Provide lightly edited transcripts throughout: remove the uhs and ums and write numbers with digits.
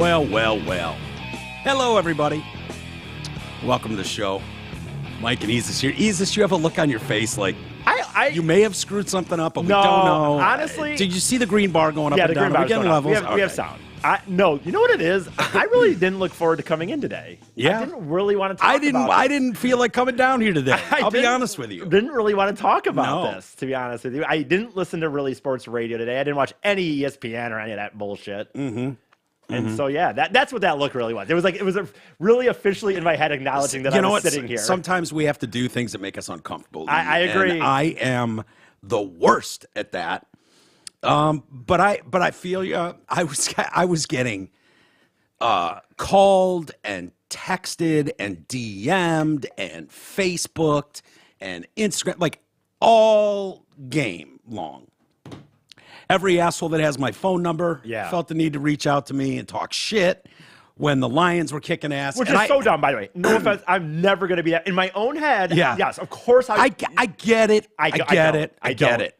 Well. Hello, everybody. Welcome to the show. Mike and Isis here. Isis, you have a look on your face like you may have screwed something up, but we don't know. Honestly, did you see the green bar going up and down? Are we getting levels? We have sound. No, you know what it is? I really didn't look forward to coming in today. Yeah. I didn't really want to talk about it. I didn't feel like coming down here today. I'll be honest with you. Didn't really want to talk about this, to be honest with you. I didn't listen to Really Sports Radio today. I didn't watch any ESPN or any of that bullshit. Mm-hmm. And so, yeah, that's what that look really was. It was really officially in my head acknowledging that I was sitting here. Sometimes we have to do things that make us uncomfortable. I agree. And I am the worst at that. But I feel you. I was getting called and texted and DM'd and Facebooked and Instagram, like all game long. Every asshole that has my phone number felt the need to reach out to me and talk shit when the Lions were kicking ass. Which is so dumb, by the way. No offense. I'm never going to be that. In my own head, yes, of course. I get it. I get it.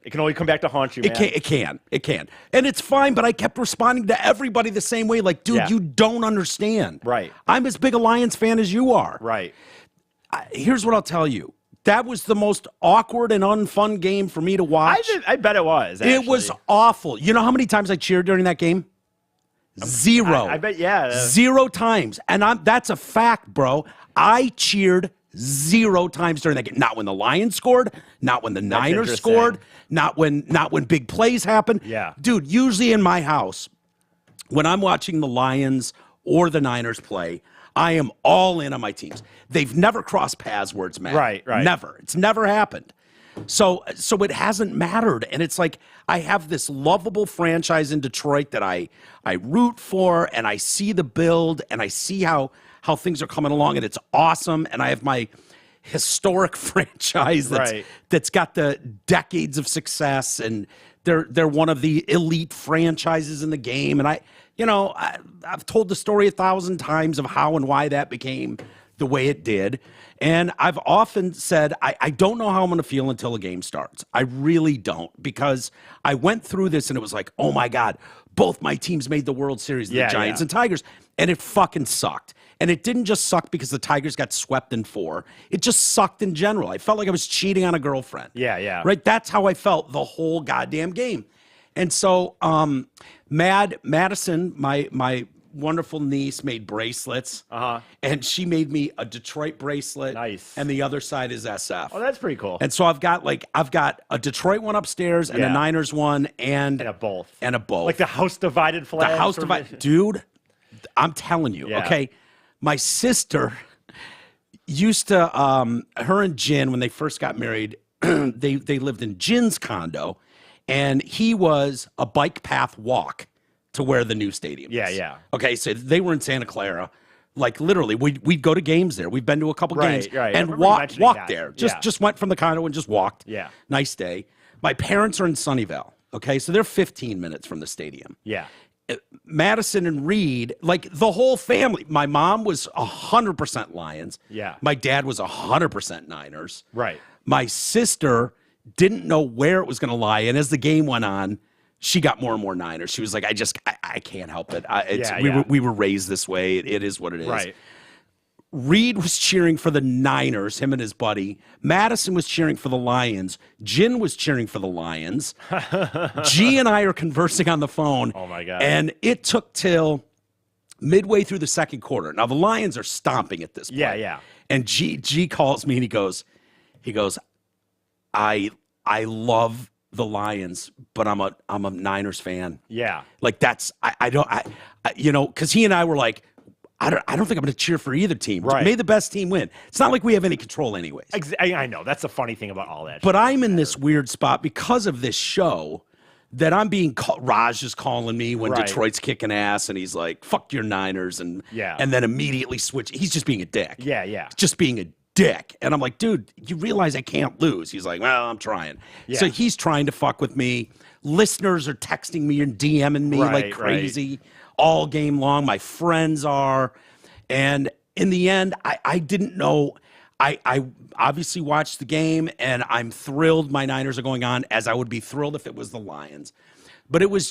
It can only come back to haunt you, man. It can. And it's fine, but I kept responding to everybody the same way. Like, dude, you don't understand. Right. I'm as big a Lions fan as you are. Right. Here's what I'll tell you. That was the most awkward and unfun game for me to watch. I bet it was. Actually. It was awful. You know how many times I cheered during that game? Zero. I bet, yeah. 0 times. And that's a fact, bro. I cheered 0 times during that game. Not when the Lions scored, not when the Niners scored, not when big plays happened. Yeah. Dude, usually in my house, when I'm watching the Lions or the Niners play, I am all in on my teams. They've never crossed paths where it's mattered. Right. Never. It's never happened. So it hasn't mattered. And it's like I have this lovable franchise in Detroit that I root for, and I see the build, and I see how things are coming along, and it's awesome. And I have my historic franchise that's got the decades of success, and they're one of the elite franchises in the game. And I've told the story 1,000 times of how and why that became the way it did. And I've often said, I don't know how I'm going to feel until the game starts. I really don't, because I went through this and it was like, oh my God, both my teams made the World Series, the Giants and Tigers, and it fucking sucked. And it didn't just suck because the Tigers got swept in 4. It just sucked in general. I felt like I was cheating on a girlfriend. Yeah. Right? That's how I felt the whole goddamn game. And so Madison, my wonderful niece, made bracelets. And she made me a Detroit bracelet. Nice. And the other side is SF. Oh, that's pretty cool. And so I've got a Detroit one upstairs and a Niners one and a both. Like the house divided flag. The house divided. Dude, I'm telling you, okay? My sister used to, her and Jin, when they first got married, they lived in Jin's condo, and he was a bike path walk to where the new stadium is. Yeah. Okay, so they were in Santa Clara. Like, literally, we'd go to games there. We've been to a couple games. And walked there. Just went from the condo and just walked. Yeah. Nice day. My parents are in Sunnyvale, okay? So they're 15 minutes from the stadium. Yeah. Madison and Reed, like the whole family. My mom was 100% Lions. Yeah. My dad was 100% Niners. Right. My sister didn't know where it was going to lie. And as the game went on, she got more and more Niners. She was like, I can't help it. We were raised this way. It is what it is. Right. Reed was cheering for the Niners, him and his buddy. Madison was cheering for the Lions. Jin was cheering for the Lions. G and I are conversing on the phone. Oh, my God. And it took till midway through the second quarter. Now, the Lions are stomping at this point. Yeah. And G calls me and he goes, I love the Lions, but I'm a Niners fan. Yeah. Like that's, because he and I were like, I don't think I'm going to cheer for either team. Right. May the best team win. It's not like we have any control anyways. I know. That's the funny thing about all that. But I'm in this weird spot because of this show that I'm being Raj is calling me when Detroit's kicking ass and he's like, fuck your Niners. And then immediately switch. He's just being a dick. Yeah. Just being a dick. And I'm like, dude, you realize I can't lose. He's like, well, I'm trying. Yeah. So he's trying to fuck with me. Listeners are texting me and DMing me like crazy. All game long. My friends are. And in the end, I didn't know. I obviously watched the game, and I'm thrilled my Niners are going on, as I would be thrilled if it was the Lions. But it was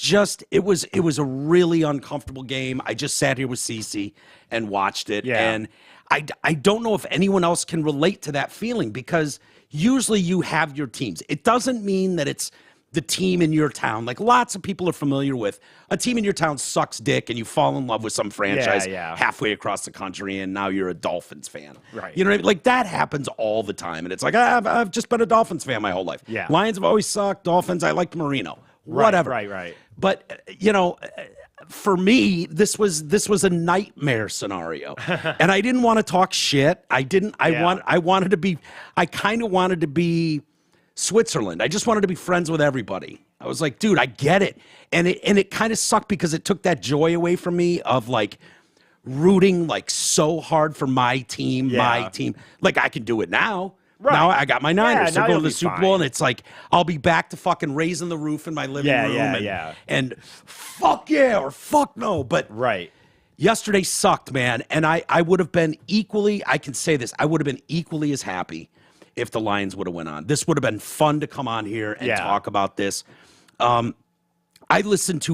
a really uncomfortable game. I just sat here with Cece and watched it, and I don't know if anyone else can relate to that feeling, because usually you have your teams. It doesn't mean that it's the team in your town. Like lots of people are familiar with, a team in your town sucks dick and you fall in love with some franchise halfway across the country and now you're a Dolphins fan. Right. You know what I mean? Like that happens all the time. And it's like, I've just been a Dolphins fan my whole life. Yeah. Lions have always sucked. Dolphins, I liked Marino. Whatever. Right. But, for me, this was a nightmare scenario. And I didn't want to talk shit. I kind of wanted to be Switzerland. I just wanted to be friends with everybody. I was like, dude, I get it. And it kind of sucked because it took that joy away from me of like rooting like so hard for my team. Like I can do it now. Right. Now I got my Niners. They're going to the Super Bowl, and it's like I'll be back to fucking raising the roof in my living room. And fuck yeah or fuck no. But yesterday sucked, man. And I would have been equally, I can say this, I would have been equally as happy if the Lions would have went on. This would have been fun to come on here and talk about this. I listened to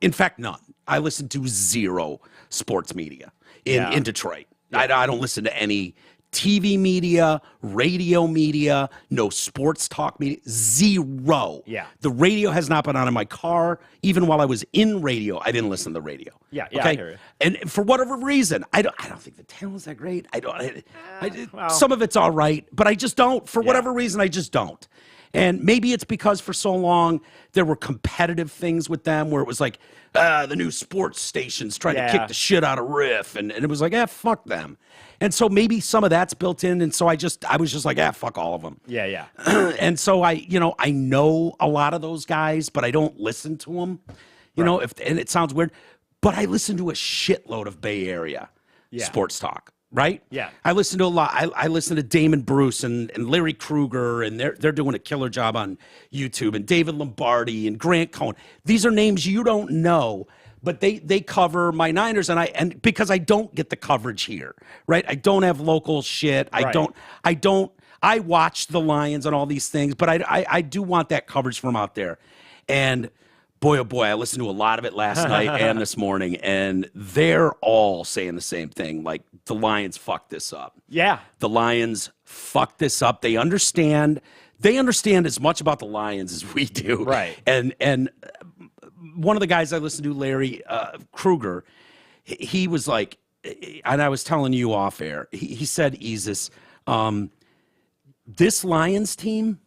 in fact, none. I listened to zero sports media in Detroit. I don't listen to any TV media, radio media, no sports talk media, zero. Yeah. The radio has not been on in my car. Even while I was in radio, I didn't listen to the radio. Yeah, okay? I hear you. And for whatever reason, I don't think the talent's that great. Some of it's all right, but I just don't. For whatever reason, I just don't. And maybe it's because for so long there were competitive things with them where it was like the new sports stations trying to kick the shit out of Riff, and it was like, fuck them. And so maybe some of that's built in, and so I was just like, fuck all of them. Yeah. And so I know a lot of those guys, but I don't listen to them. And it sounds weird, but I listen to a shitload of Bay Area sports talk. Right? Yeah. I listen to a lot. I listen to Damon Bruce and Larry Krueger, and they're doing a killer job on YouTube, and David Lombardi and Grant Cohn. These are names you don't know, but they I my Niners, and because I don't get the coverage here, right? I don't have local shit. I watch the Lions and all these things, but I do want that coverage from out there. And boy, oh boy, I listened to a lot of it last night and this morning, and they're all saying the same thing. Like, the Lions fucked this up. Yeah. The Lions fucked this up. They understand as much about the Lions as we do. Right. And one of the guys I listened to, Larry Krueger, he was like, and I was telling you off air, he said, Isis, this Lions team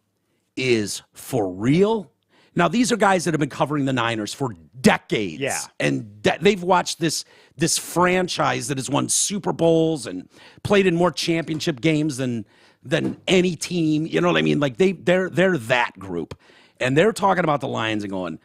is for real. Now, these are guys that have been covering the Niners for decades. Yeah. And they've watched this franchise that has won Super Bowls and played in more championship games than any team. You know what I mean? Like, they're that group. And they're talking about the Lions and going,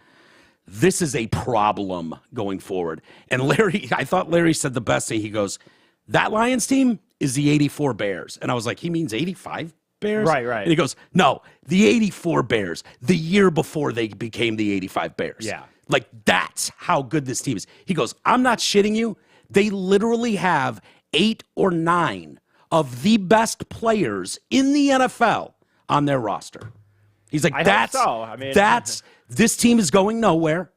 this is a problem going forward. And I thought Larry said the best thing. He goes, that Lions team is the 84 Bears. And I was like, he means 85 Bears? Right. And he goes, no, the 84 Bears, the year before they became the 85 Bears. Yeah. Like, that's how good this team is. He goes, I'm not shitting you. They literally have 8 or 9 of the best players in the NFL on their roster. He's like, this team is going nowhere.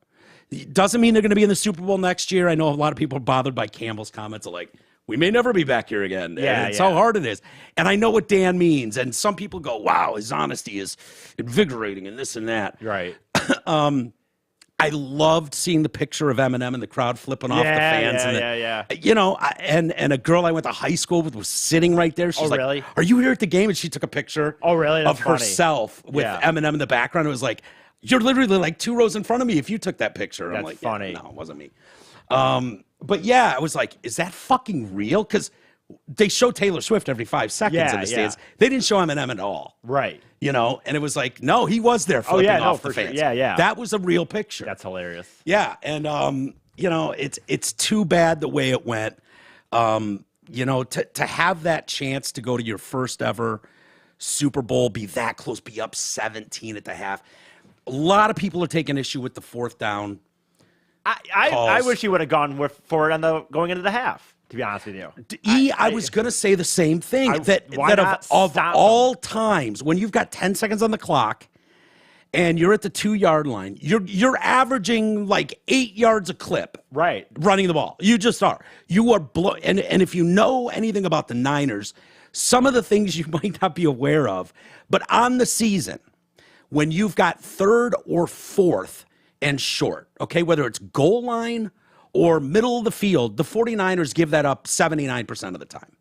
It doesn't mean they're going to be in the Super Bowl next year. I know a lot of people are bothered by Campbell's comments of like, we may never be back here again. It's how hard it is. And I know what Dan means. And some people go, wow, his honesty is invigorating and this and that. Right. I loved seeing the picture of Eminem and the crowd flipping off the fans. And a girl I went to high school with was sitting right there. She's like, really? Are you here at the game? And she took a picture of herself with Eminem in the background. It was like, you're literally like 2 rows in front of me if you took that picture. That's I'm like, funny. No, it wasn't me. But yeah, I was like, is that fucking real? Because they show Taylor Swift every 5 seconds in the stands. They didn't show Eminem at all. Right. And it was like, no, he was there flipping off the fans. Sure. Yeah. That was a real picture. That's hilarious. Yeah. And, it's too bad the way it went. To have that chance to go to your first ever Super Bowl, be that close, be up 17 at the half. A lot of people are taking issue with the 4th down. I wish he would have gone for it going into the half. to be honest with you. I was going to say the same thing. That of all times, when you've got 10 seconds on the clock and you're at the 2-yard line, you're averaging like 8 yards a clip. Right. Running the ball. You just are. You are and if you know anything about the Niners, some of the things you might not be aware of, but on the season, when you've got 3rd or 4th and short, okay, whether it's goal line or middle of the field, the 49ers give that up 79% of the time.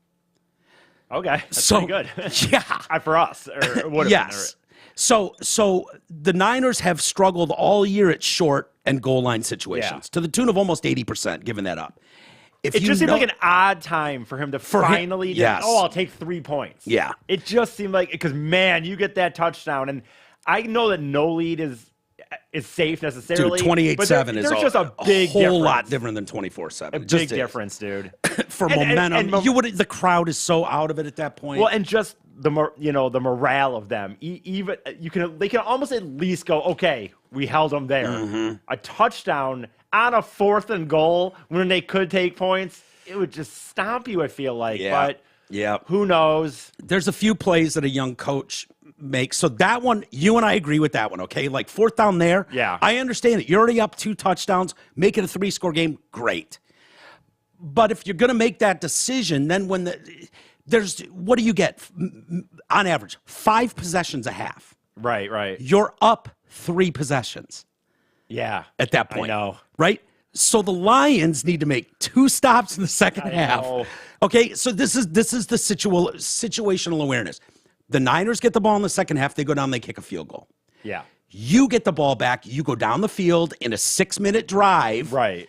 Okay, that's pretty good. Yeah. For us, or would have yes. So the Niners have struggled all year at short and goal line situations to the tune of almost 80%, giving that up. It just seemed like an odd time for him to finally just, I'll take 3 points. Yeah. It just seemed like, because, man, you get that touchdown, and I know that no lead is safe necessarily. Dude, 28-7 is just a big whole lot different than 24-7. A big difference, dude. For momentum, the crowd is so out of it at that point. Well, and just the morale of them. They can almost at least go, okay, we held them there. Mm-hmm. A touchdown on a 4th and goal when they could take points, it would just stomp you, I feel like. Yeah. But who knows? There's a few plays that a young coach makes. So that one, you and I agree with that one, okay? Like 4th down there. Yeah. I understand it. You're already up 2 touchdowns. Make it a 3-score game. Great. But if you're going to make that decision, then what do you get? On average, 5 possessions a half. Right. You're up 3 possessions. Yeah. At that point. I know. Right? So the Lions need to make 2 stops in the second half. Know. Okay, so this is the situational awareness. The Niners get the ball in the second half. They go down, they kick a field goal. Yeah. You get the ball back. You go down the field in a 6-minute drive. Right.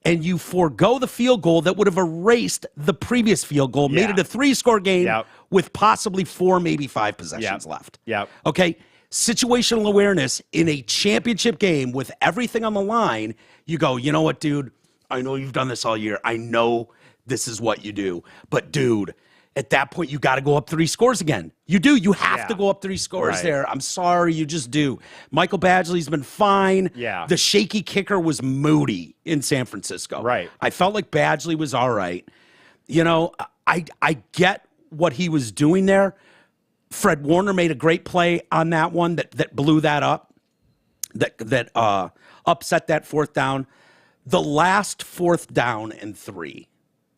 And you forego the field goal that would have erased the previous field goal, made it a 3-score game with possibly 4, maybe 5 possessions left. Yep. Okay? Situational awareness in a championship game with everything on the line, you go, you know what, dude? I know you've done this all year. I know this is what you do. But, dude, at that point, you got to go up 3 scores again. You do. You have to go up 3 scores there. I'm sorry. You just do. Michael Badgley's been fine. Yeah. The shaky kicker was Moody in San Francisco. Right. I felt like Badgley was all right. You know, I get what he was doing there. Fred Warner made a great play on that one that blew that up, that upset that 4th down. The last 4th down and 3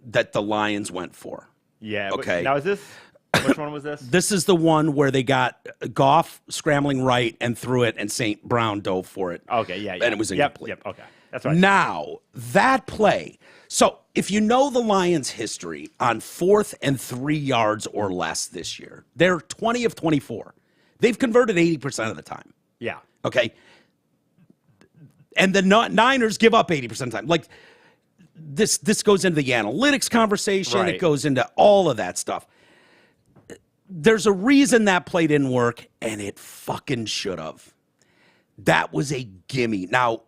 that the Lions went for. Yeah. Okay. Now, which one was this? This is the one where they got Goff scrambling right and threw it, and St. Brown dove for it. Okay, yeah. And it was incomplete. Yep, okay. That's right. Now, that play. So if you know the Lions' history on 4th and 3 yards or less this year, they're 20 of 24. They've converted 80% of the time. Yeah. Okay. And the Niners give up 80% of the time. Like, this goes into the analytics conversation. Right. It goes into all of that stuff. There's a reason that play didn't work, and it fucking should have. That was a gimme. Now,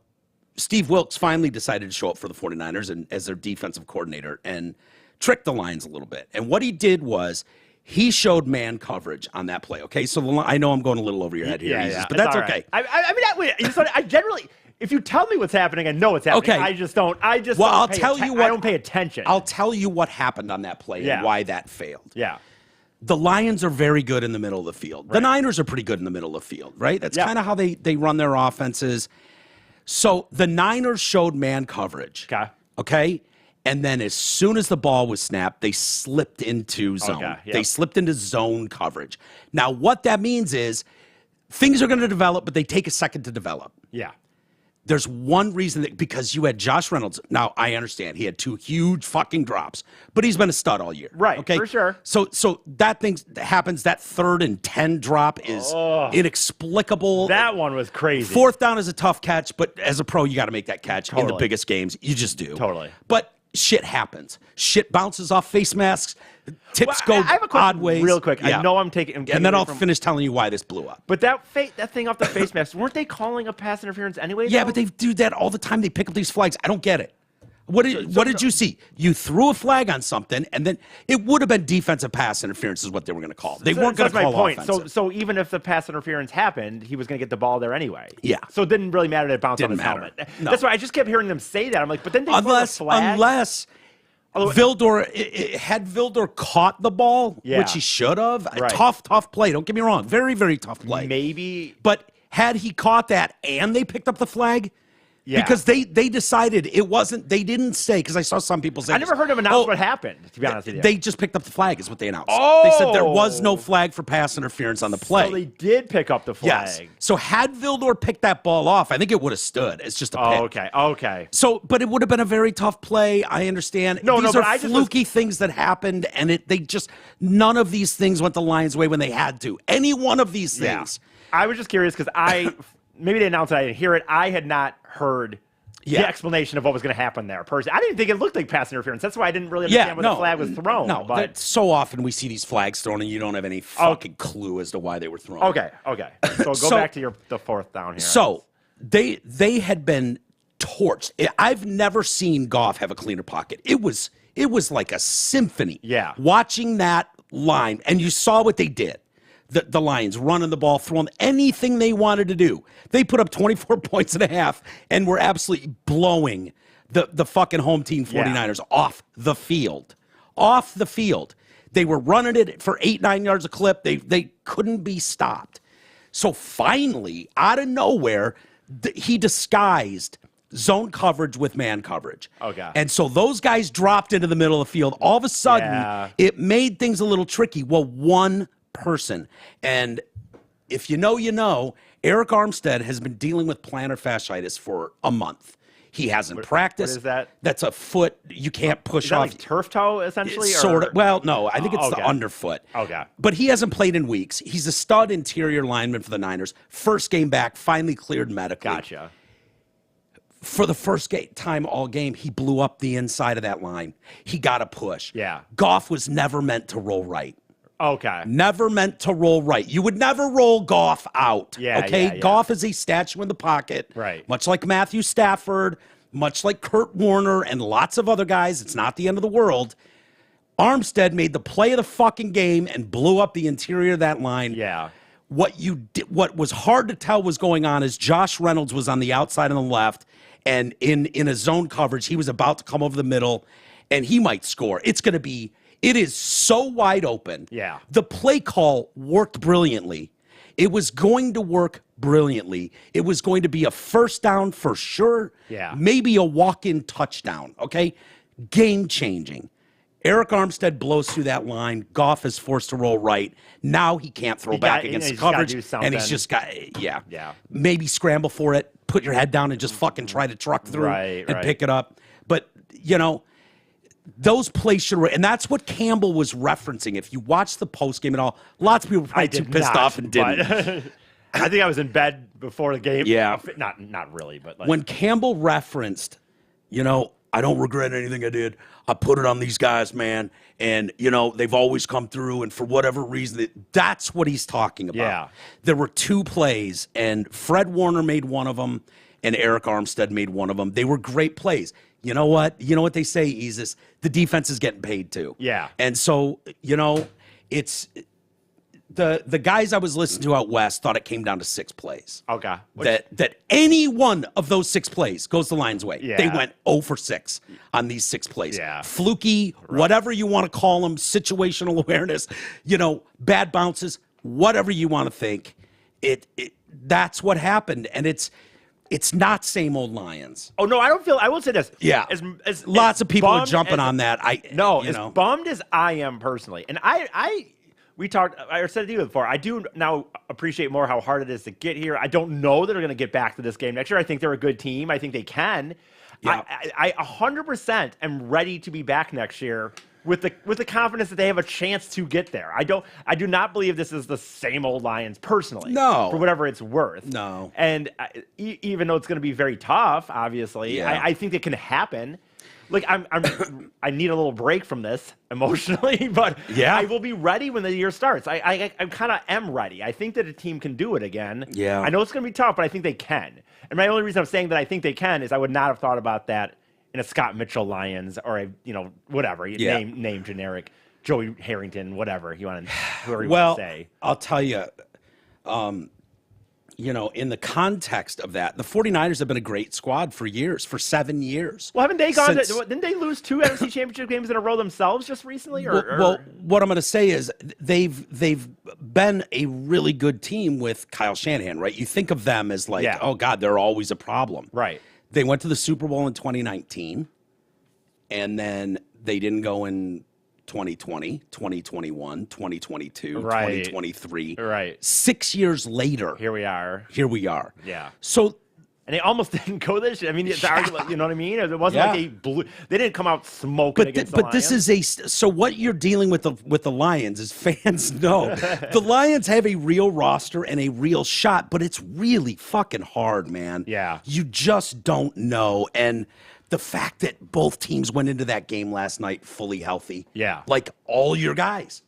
Steve Wilkes finally decided to show up for the 49ers and as their defensive coordinator and trick the Lions a little bit. And what he did was he showed man coverage on that play. Okay, so I know I'm going a little over your head here, but that's okay. I generally, if you tell me what's happening, I know what's happening. Okay. I just don't. I don't pay attention. I'll tell you what happened on that play and why that failed. Yeah. The Lions are very good in the middle of the field. Right. The Niners are pretty good in the middle of the field, right? That's kind of how they run their offenses. So the Niners showed man coverage. Okay? And then as soon as the ball was snapped, they slipped into zone. Okay, yep. They slipped into zone coverage. Now, what that means is things are going to develop, but they take a second to develop. Yeah. There's one reason because you had Josh Reynolds. Now, I understand he had 2 huge fucking drops, but he's been a stud all year. Right, okay? for sure. So that thing happens. That 3rd and 10 drop is inexplicable. That one was crazy. 4th down is a tough catch, but as a pro, you got to make that catch in the biggest games. You just do. Totally. But shit happens. Shit bounces off face masks. Tips go I have a question odd ways. real quick. Yeah. I know I'm taking... and then I'll finish telling you why this blew up. But that thing off the face mask, weren't they calling a pass interference anyway? Yeah, but they do that all the time. They pick up these flags. I don't get it. What did you see? You threw a flag on something, and then it would have been defensive pass interference is what they were going to call. They weren't going to call offensive. So even if the pass interference happened, he was going to get the ball there anyway. Yeah. So it didn't really matter that it bounced on his helmet. No. That's why I just kept hearing them say that. I'm like, but then they throw a flag. Unless Vildor, had Vildor caught the ball, which he should have, tough play. Don't get me wrong. Very, very tough play. Maybe. But had he caught that and they picked up the flag, because they decided it wasn't, they didn't say, because I saw some people say, I never heard them announce what happened, to be honest with you. They just picked up the flag is what they announced. They said there was no flag for pass interference on the play. So they did pick up the flag. Yes. So had Vildor picked that ball off, I think it would have stood. It's just a pick. Okay. So, but it would have been a very tough play. I understand. These are fluky things that happened, and none of these things went the Lions' way when they had to. Any one of these things. I was just curious because maybe they announced it, I didn't hear it. I had not heard the explanation of what was going to happen there. Personally, I didn't think it looked like pass interference. That's why I didn't really understand when the flag was thrown. No, but so often we see these flags thrown and you don't have any fucking clue as to why they were thrown. Okay. So go back to the fourth down here. So they had been torched. I've never seen Goff have a cleaner pocket. It was like a symphony. Yeah. Watching that line, and you saw what they did. The Lions running the ball, throwing anything they wanted to do. They put up 24 points and a half and were absolutely blowing the fucking home team 49ers off the field. Off the field. They were running it for 8-9 yards a clip. They couldn't be stopped. So finally, out of nowhere, he disguised zone coverage with man coverage. Okay. And so those guys dropped into the middle of the field. All of a sudden, it made things a little tricky. Well, one person. And if you know, Eric Armstead has been dealing with plantar fasciitis for a month. He hasn't practiced. What is that? That's a foot you can't push is that off. Like turf toe, essentially? Sort of. Well, no, I think it's the underfoot. Okay. But he hasn't played in weeks. He's a stud interior lineman for the Niners. First game back, finally cleared medically. Gotcha. For the first time all game, he blew up the inside of that line. He got a push. Yeah. Goff was never meant to roll right. Okay. Never meant to roll right. You would never roll Goff out. Okay? Goff is a statue in the pocket. Right. Much like Matthew Stafford, much like Kurt Warner, and lots of other guys. It's not the end of the world. Armstead made the play of the fucking game and blew up the interior of that line. Yeah. What was hard to tell was going on is Josh Reynolds was on the outside on the left, and in a zone coverage, he was about to come over the middle, and he might score. It is so wide open. Yeah. The play call worked brilliantly. It was going to work brilliantly. It was going to be a first down for sure. Yeah. Maybe a walk-in touchdown, okay? Game-changing. Eric Armstead blows through that line. Goff is forced to roll right. Now he can't throw back against coverage. And he's just got, maybe scramble for it, put your head down and just fucking try to truck through and pick it up. But, those plays should, and that's what Campbell was referencing. If you watch the post game at all, lots of people were probably too pissed off and didn't. I think I was in bed before the game. Yeah, not really, but when Campbell referenced, I don't regret anything I did. I put it on these guys, man, and they've always come through. And for whatever reason, that's what he's talking about. Yeah, there were two plays, and Fred Warner made one of them, and Eric Armstead made one of them. They were great plays. You know what? You know what they say, Isis? The defense is getting paid too. Yeah. And so, it's the guys I was listening to out west thought it came down to 6 plays. Okay. That any one of those 6 plays goes the Lions' way. Yeah. They went 0 for 6 on these 6 plays. Yeah. Fluky, whatever you want to call them, situational awareness, bad bounces, whatever you want to think. That's what happened. And it's not same old Lions. Oh, no, I will say this. Yeah. As lots of people are jumping on that. As bummed as I am personally, and I said it to you before, I do now appreciate more how hard it is to get here. I don't know that they're going to get back to this game next year. I think they're a good team. I think they can. Yeah. I 100% am ready to be back next year with the confidence that they have a chance to get there. I do not believe this is the same old Lions personally. No. For whatever it's worth. No. And even though it's going to be very tough, obviously, I think it can happen. Like I need a little break from this emotionally, but I will be ready when the year starts. I kind of am ready. I think that a team can do it again. Yeah. I know it's going to be tough, but I think they can. And my only reason I'm saying that I think they can is I would not have thought about that in a Scott Mitchell Lions or a whatever name generic Joey Harrington, whatever you want to say. I'll tell you, in the context of that, the 49ers have been a great squad for years, for 7 years. Well, haven't they didn't they lose 2 NFC Championship games in a row themselves just recently? Well, what I'm going to say is they've been a really good team with Kyle Shanahan, right? You think of them as like, oh, God, they're always a problem. Right. They went to the Super Bowl in 2019, and then they didn't go in 2020, 2021, 2022, 2023. Right. 6 years later. Here we are. Yeah. So, and they almost didn't go this year. I mean, it's argument, you know what I mean? It wasn't like they didn't come out smoking against the Lions. This is so what you're dealing with the Lions is fans know. The Lions have a real roster and a real shot, but it's really fucking hard, man. Yeah. You just don't know. And the fact that both teams went into that game last night fully healthy. Yeah. Like all your guys.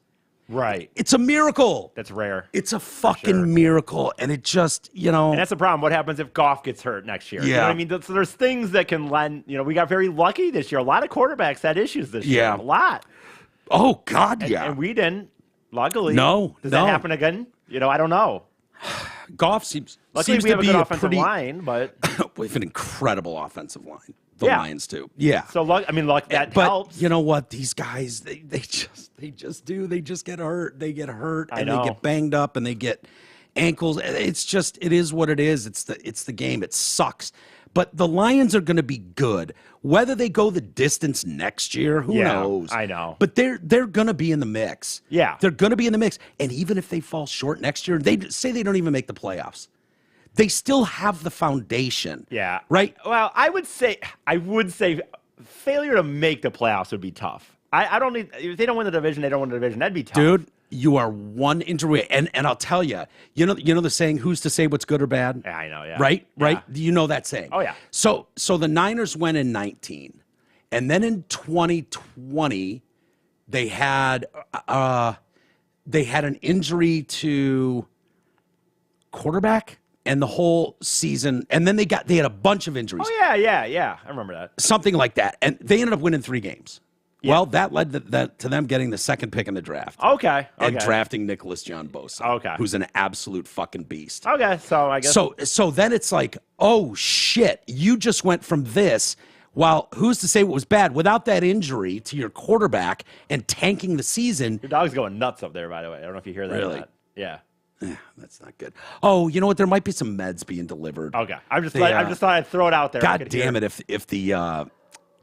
Right. It's a miracle. That's rare. It's a fucking miracle. And it just, And that's the problem. What happens if Goff gets hurt next year? Yeah. You know what I mean? So there's things that can lend, we got very lucky this year. A lot of quarterbacks had issues this year. A lot. Oh, God, And we didn't, luckily. No. Does that happen again? I don't know. Goff seems Luckily, we to have a be good a offensive line, but we have an incredible offensive line. The Lions too. Yeah. So luck that but helps. You know what? These guys, they just do. They just get hurt. They get hurt and they get banged up and they get ankles. It is what it is. It's the game. It sucks. But the Lions are going to be good. Whether they go the distance next year, who knows? I know. But they're going to be in the mix. Yeah. They're going to be in the mix. And even if they fall short next year, they say they don't even make the playoffs. They still have the foundation. Yeah. Right? Well, I would say failure to make the playoffs would be tough. If they don't win the division, they don't win the division. That'd be tough. Dude, you are one injury. And I'll tell you, you know the saying, who's to say what's good or bad? Yeah, I know, yeah. Right? Yeah. Right? You know that saying. Oh, yeah. So the Niners went in 19. And then in 2020, they had an injury to quarterback. And the whole season, and then they had a bunch of injuries. Oh, yeah. I remember that. Something like that. And they ended up winning 3 games. Yeah. Well, that led to them getting the second pick in the draft. Okay. And drafting Nicholas John Bosa. Okay. Who's an absolute fucking beast. Okay, so I guess. So then it's like, oh, shit, you just went from this, while who's to say what was bad, without that injury to your quarterback and tanking the season. Your dog's going nuts up there, by the way. I don't know if you hear that. Really? Or not. Yeah. That's not good. Oh, you know what? There might be some meds being delivered. Okay, I just thought I'd throw it out there. God damn it! If maybe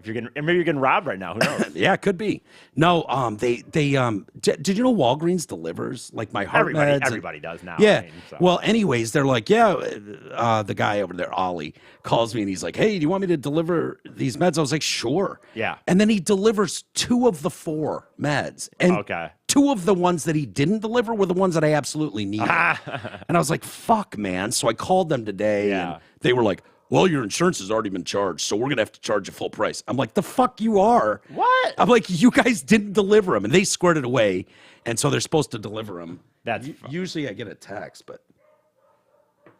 you're getting robbed right now. Who knows? Yeah, it could be. No, did you know Walgreens delivers like my heart meds? Everybody does now. Yeah. I mean, so. Well, anyways, they're like, the guy over there, Ollie, calls me and he's like, hey, do you want me to deliver these meds? I was like, sure. Yeah. And then he delivers 2 of the 4 meds. And 2 of the ones that he didn't deliver were the ones that I absolutely needed. And I was like, fuck, man. So I called them today and they were like, well, your insurance has already been charged, so we're going to have to charge you full price. I'm like, the fuck you are? What? I'm like, you guys didn't deliver them. And they squared it away, and so they're supposed to deliver them. Usually I get a text, but...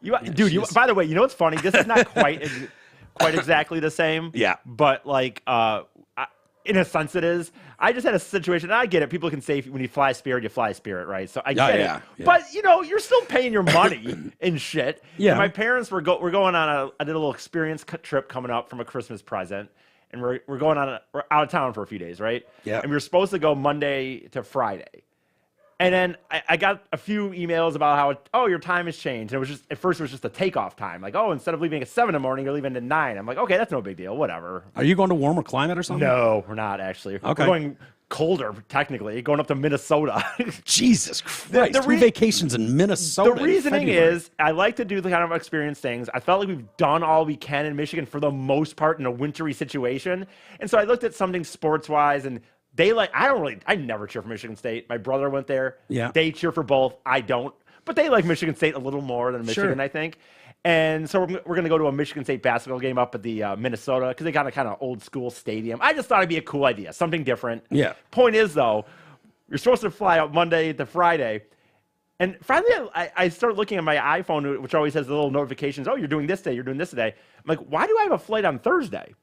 By the way, you know what's funny? This is not quite exactly the same. Yeah. But, in a sense it is. I just had a situation, and I get it. People can say when you fly Spirit, right? So I get it. Yeah. But, you're still paying your money and shit. Yeah. And my parents were going on I did a little experience trip coming up from a Christmas present, and we're out of town for a few days, right? Yeah. And we were supposed to go Monday to Friday. And then I got a few emails about how, your time has changed. And at first it was just a takeoff time. Like, instead of leaving at 7 in the morning, you're leaving at 9. I'm like, okay, that's no big deal. Whatever. Are you going to warmer climate or something? No, we're not actually. Okay. We're going colder, technically, going up to Minnesota. Jesus Christ. 2 vacations in Minnesota. The reasoning is I like to do the kind of experience things. I felt like we've done all we can in Michigan for the most part in a wintry situation. And so I looked at something sports-wise, and I never cheer for Michigan State. My brother went there. Yeah. They cheer for both. I don't. But they like Michigan State a little more than Michigan, I think. And so we're going to go to a Michigan State basketball game up at the Minnesota because they got a kind of old school stadium. I just thought it'd be a cool idea, something different. Yeah. Point is, though, you're supposed to fly out Monday to Friday. And finally, I start looking at my iPhone, which always has the little notifications. Oh, you're doing this today. You're doing this today. I'm like, why do I have a flight on Thursday?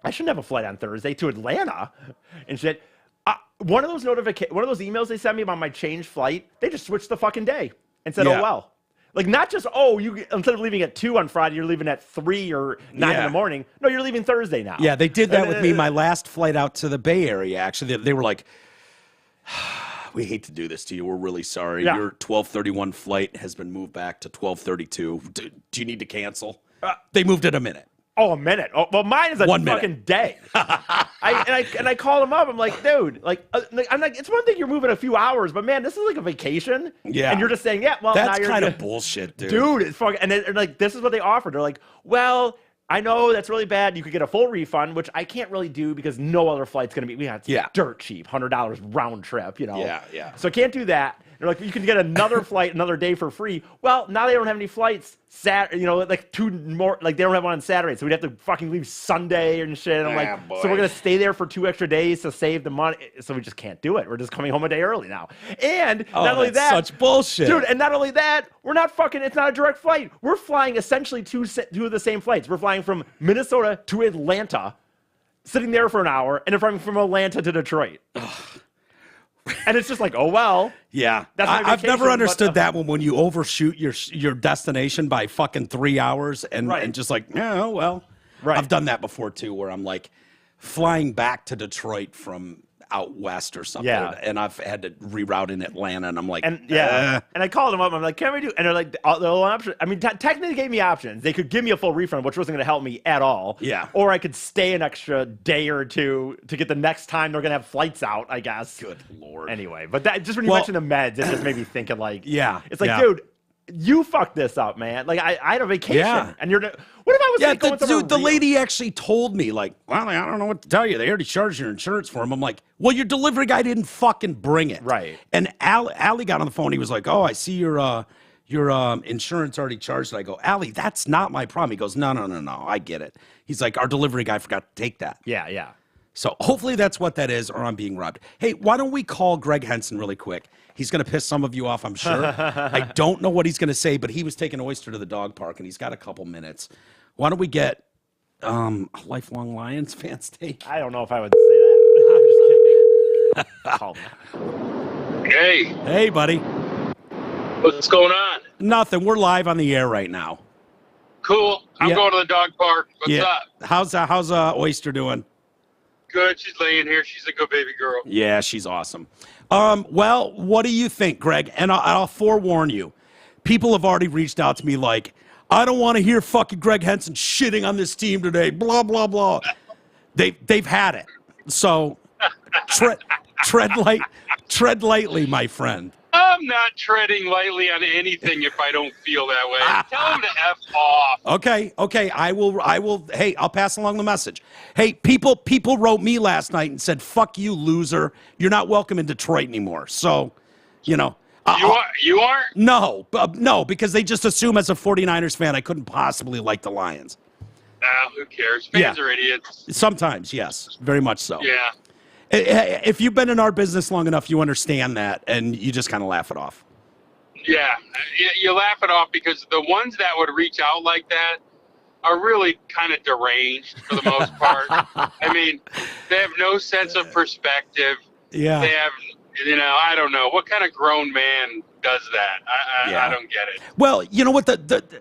I shouldn't have a flight on Thursday to Atlanta and shit. One of those emails they sent me about my changed flight, they just switched the fucking day and said, oh, well. Like, not just, instead of leaving at 2 on Friday, you're leaving at 3 or 9 in the morning. No, you're leaving Thursday now. Yeah, they did that with me my last flight out to the Bay Area, actually. They were like, we hate to do this to you. We're really sorry. Yeah. Your 12:31 flight has been moved back to 12:32. Do you need to cancel? They moved it a minute. Oh, a minute. Oh, well, mine is a 1 minute. fucking day. I called him up. I'm like, dude, I'm like, it's one thing you're moving a few hours, but man, this is like a vacation. Yeah. And you're just saying, yeah, well, That's now you're kind of bullshit, dude. Dude, it's fucking, and they're like, this is what they offered. They're like, well, I know that's really bad. You could get a full refund, which I can't really do because no other flight's going to be, it's dirt cheap, $100 round trip, you know? Yeah. So I can't do that. They're like, you can get another flight another day for free. Well, now they don't have any flights. Like 2 more. Like they don't have one on Saturday, so we'd have to fucking leave Sunday and shit. And I'm like, so we're gonna stay there for 2 extra days to save the money. So we just can't do it. We're just coming home a day early now. And not only that, such bullshit, dude. And not only that, we're not fucking. It's not a direct flight. We're flying essentially two of the same flights. We're flying from Minnesota to Atlanta, sitting there for an hour, and then flying from Atlanta to Detroit. And it's just like, oh, well. Yeah. That's my I've never vacation, understood that one when you overshoot your destination by fucking 3 hours and just like, yeah, well. Right. I've done that before, too, where I'm like flying back to Detroit from out west or something. Yeah. And I've had to reroute in Atlanta, and I'm like, And I called them up. I'm like, can we do? And they're like, the option. I mean, technically they gave me options. They could give me a full refund, which wasn't going to help me at all. Yeah. Or I could stay an extra day or two to get the next time they're going to have flights out, I guess. Good Lord. Anyway, but that just when you mentioned the meds, it just made me thinking like, it's like, dude, you fucked this up, man. Like I had a vacation, and you're. What if I was going somewhere the lady actually told me, like, well, I don't know what to tell you. They already charged your insurance for him. I'm like, well, your delivery guy didn't fucking bring it. Right. And Allie got on the phone. He was like, oh, I see your insurance already charged. And I go, Allie, that's not my problem. He goes, no, I get it. He's like, our delivery guy forgot to take that. Yeah. So hopefully that's what that is, or I'm being robbed. Hey, why don't we call Greg Henson really quick? He's going to piss some of you off, I'm sure. I don't know what he's going to say, but he was taking Oyster to the dog park, and he's got a couple minutes. Why don't we get a lifelong Lions fan steak? I don't know if I would say that. I'm just kidding. Call him. Hey, buddy. What's going on? Nothing. We're live on the air right now. Cool. I'm going to the dog park. What's up? How's Oyster doing? Good. She's laying here. She's a good baby girl. Yeah, she's awesome. Well, what do you think, Greg? And I'll forewarn you. People have already reached out to me like, I don't want to hear fucking Greg Henson shitting on this team today, blah, blah, blah. They've had it. So tread lightly, my friend. I'm not treading lightly on anything if I don't feel that way. Tell them to F off. Okay. I will. Hey, I'll pass along the message. Hey, people wrote me last night and said, fuck you, loser. You're not welcome in Detroit anymore. So, you know. You aren't? No, because they just assume as a 49ers fan, I couldn't possibly like the Lions. Who cares? Fans are idiots. Sometimes, yes. Very much so. Yeah. If you've been in our business long enough, you understand that, and you just kind of laugh it off. Yeah, you laugh it off because the ones that would reach out like that are really kind of deranged for the most part. I mean, they have no sense of perspective. Yeah. They have, I don't know. What kind of grown man does that? I don't get it. Well, you know what?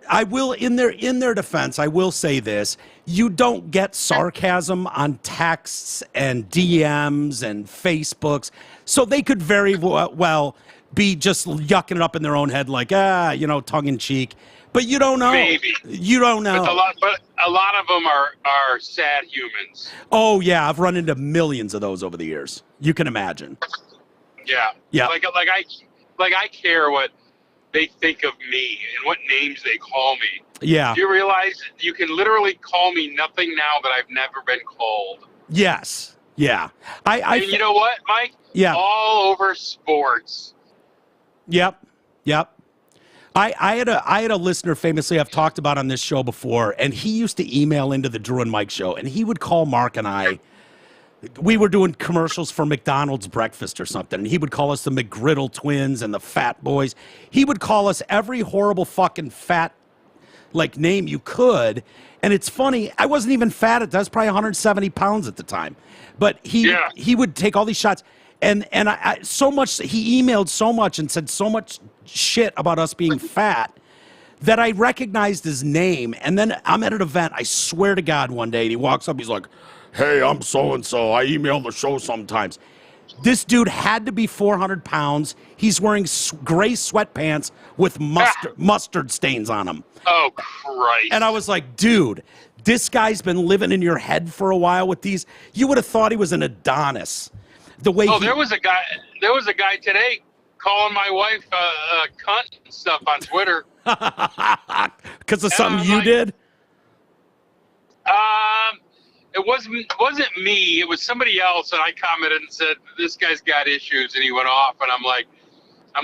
I will, in their defense, I will say this. You don't get sarcasm on texts and DMs and Facebooks. So they could very well be just yucking it up in their own head like, tongue in cheek. But you don't know. Maybe. You don't know. But a lot of them are sad humans. Oh, yeah. I've run into millions of those over the years. You can imagine. Yeah. Like I care what they think of me and what names they call me. Yeah. Do you realize you can literally call me nothing now that I've never been called? Yes. Yeah. And you know what, Mike? Yeah. All over sports. Yep. I had a listener famously I've talked about on this show before, and he used to email into the Drew and Mike show, and he would call Mark and I. We were doing commercials for McDonald's breakfast or something, and he would call us the McGriddle twins and the Fat Boys. He would call us every horrible fucking fat name you could. And it's funny, I wasn't even fat I was probably 170 pounds at the time. But he would take all these shots, and I so much he emailed so much and said so much shit about us being fat that I recognized his name. And then I'm at an event, I swear to God, one day, and he walks up, he's like, "Hey, I'm so-and-so. I email the show sometimes." This dude had to be 400 pounds. He's wearing gray sweatpants with mustard stains on them. Oh, Christ. And I was like, dude, this guy's been living in your head for a while with these. You would have thought he was an Adonis. The way there was a guy today calling my wife cunt and stuff on Twitter. Because of something you did? It wasn't me. It was somebody else, and I commented and said, "This guy's got issues," and he went off. And I'm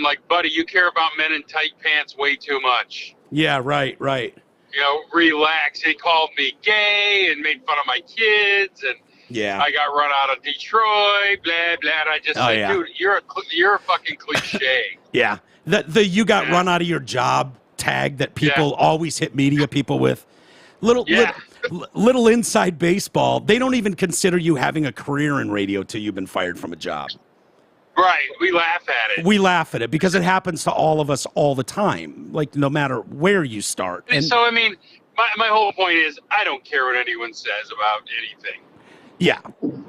like, buddy, you care about men in tight pants way too much. Yeah, right. You know, relax. He called me gay and made fun of my kids, and yeah, I got run out of Detroit. Blah blah. And I just said, dude, you're a fucking cliche. Yeah, the you got run out of your job tag that people always hit media people with. Little inside baseball. They don't even consider you having a career in radio till you've been fired from a job. Right. We laugh at it. We laugh at it because it happens to all of us all the time, like no matter where you start. And so, I mean, my whole point is I don't care what anyone says about anything. Yeah.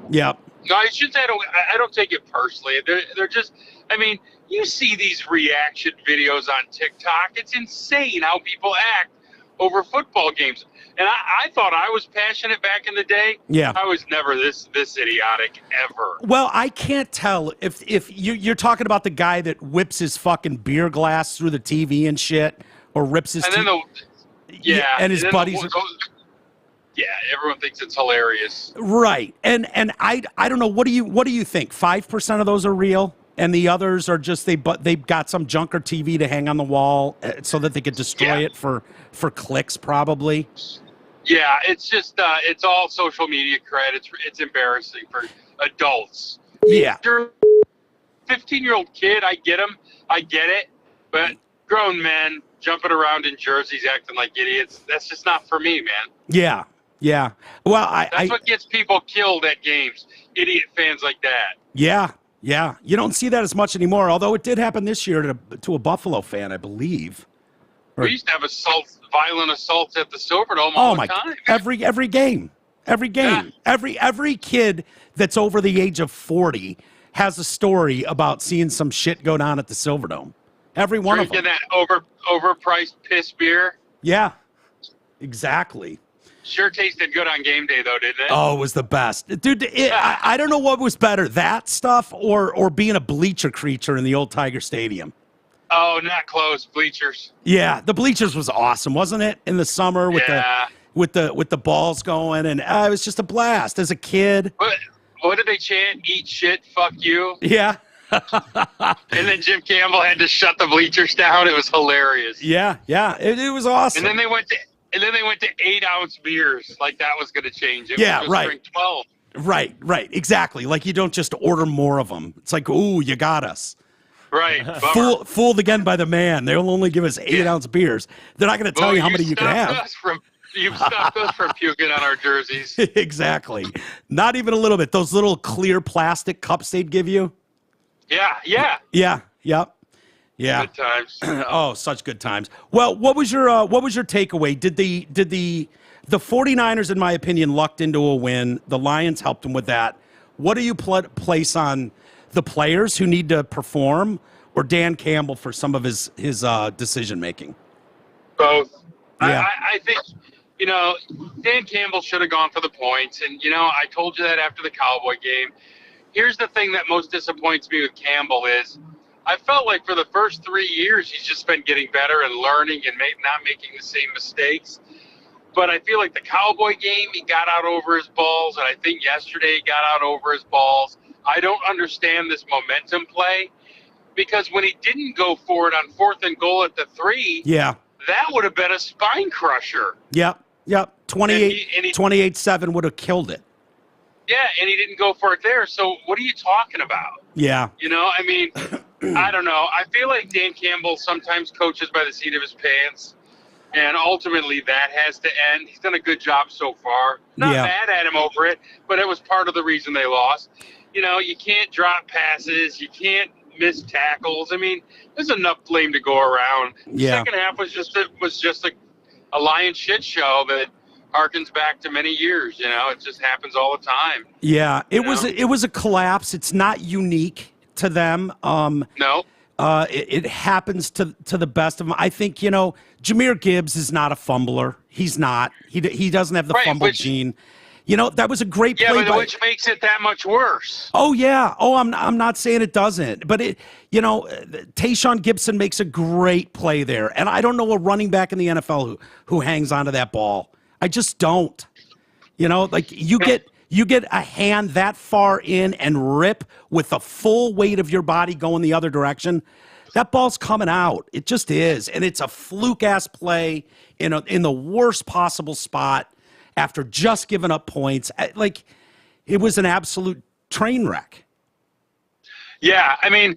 No, I shouldn't say I don't take it personally. They're just, I mean, you see these reaction videos on TikTok. It's insane how people act over football games. And I thought I was passionate back in the day. Yeah. I was never this idiotic ever. Well, I can't tell if you're talking about the guy that whips his fucking beer glass through the TV and shit, or rips his and and his buddies. Everyone thinks it's hilarious. Right. And I don't know, what do you think? 5% of those are real? And the others are just they've got some junker TV to hang on the wall so that they could destroy it for clicks, probably. Yeah, it's just it's all social media cred. It's embarrassing for adults. Yeah, You're a 15-year-old kid. I get it. But grown men jumping around in jerseys acting like idiots. That's just not for me, man. Yeah. Well, that's what gets people killed at games. Idiot fans like that. Yeah. You don't see that as much anymore, although it did happen this year to a Buffalo fan, I believe. We used to have violent assaults at the Silverdome all the time. Every game. Yeah. Every kid that's over the age of 40 has a story about seeing some shit go down at the Silverdome. Every one of them. Drinking that overpriced piss beer. Yeah, exactly. Sure tasted good on game day, though, didn't it? Oh, it was the best. Dude, I don't know what was better, that stuff or being a bleacher creature in the old Tiger Stadium. Oh, not close. Bleachers. Yeah, the bleachers was awesome, wasn't it? In the summer with the balls going, and it was just a blast as a kid. What did they chant? Eat shit, fuck you. Yeah. And then Jim Campbell had to shut the bleachers down. It was hilarious. Yeah. It was awesome. And then they went to 8-ounce beers, like that was going to change. It was right. Drink 12. Right, exactly. Like you don't just order more of them. It's like, ooh, you got us. Right. Fooled again by the man. They'll only give us 8-ounce beers. They're not going to tell you how many you can have. You've stopped us from puking on our jerseys. Exactly. Not even a little bit. Those little clear plastic cups they'd give you. Yeah. Yep. Yeah. Good times. Oh, such good times. Well, what was your takeaway? Did the 49ers, in my opinion, lucked into a win? The Lions helped them with that. What do you place on the players who need to perform, or Dan Campbell for some of his decision making? Both. Yeah. I think, Dan Campbell should have gone for the points. And, I told you that after the Cowboy game. Here's the thing that most disappoints me with Campbell is I felt like for the first 3 years, he's just been getting better and learning and not making the same mistakes. But I feel like the Cowboy game, he got out over his balls. And I think yesterday he got out over his balls. I don't understand this momentum play, because when he didn't go for it on 4th and goal at the 3, that would have been a spine crusher. Yep. 28-7 would have killed it. Yeah, and he didn't go for it there. So what are you talking about? Yeah. I don't know. I feel like Dan Campbell sometimes coaches by the seat of his pants, and ultimately that has to end. He's done a good job so far. Not mad at him over it, but it was part of the reason they lost. You can't drop passes. You can't missed tackles. I mean, there's enough blame to go around. The Yeah. second half was just a lion shit show that harkens back to many years. It just happens all the time. Yeah, it was a collapse. It's not unique to them. No. It happens to the best of them. I think, Jahmyr Gibbs is not a fumbler. He's not. He doesn't have the fumble gene. That was a great play. Yeah, which makes it that much worse. Oh, yeah. Oh, I'm not saying it doesn't. But, Tayshaun Gibson makes a great play there. And I don't know a running back in the NFL who hangs onto that ball. I just don't. You get a hand that far in and rip with the full weight of your body going the other direction, that ball's coming out. It just is. And it's a fluke-ass play in the worst possible spot after just giving up points. It was an absolute train wreck. Yeah, I mean,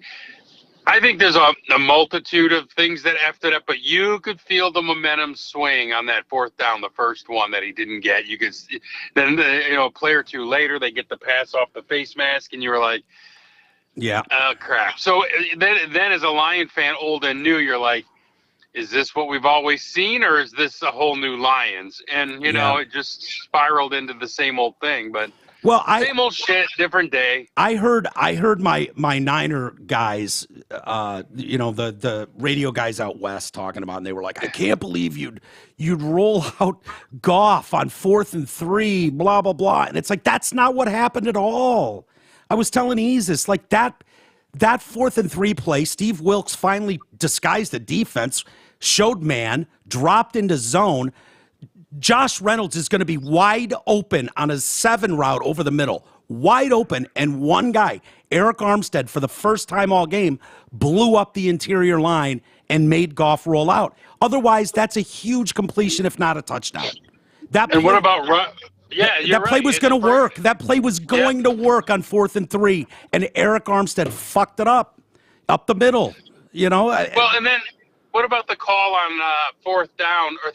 I think there's a multitude of things that effed it up, but you could feel the momentum swing on that fourth down, the first one that he didn't get. You could then a play or two later, they get the pass off the face mask, and you were like, yeah, oh crap. So then as a Lion fan, old and new, you're like, is this what we've always seen, or is this a whole new Lions? And it just spiraled into the same old thing, but. Well, same old shit, different day. I heard my Niner guys, the radio guys out west talking about, and they were like, I can't believe you'd roll out Goff on 4th and 3, blah blah blah, and it's like that's not what happened at all. I was telling Easis that 4th and 3 play, Steve Wilkes finally disguised the defense, showed man, dropped into zone. Josh Reynolds is going to be wide open on a 7 route over the middle, wide open, and one guy, Eric Armstead, for the first time all game, blew up the interior line and made Goff roll out. Otherwise, that's a huge completion, if not a touchdown. And what about that play was going to work. That play was going to work on 4th and 3, and Eric Armstead fucked it up the middle. Well, and then. What about the call on fourth down or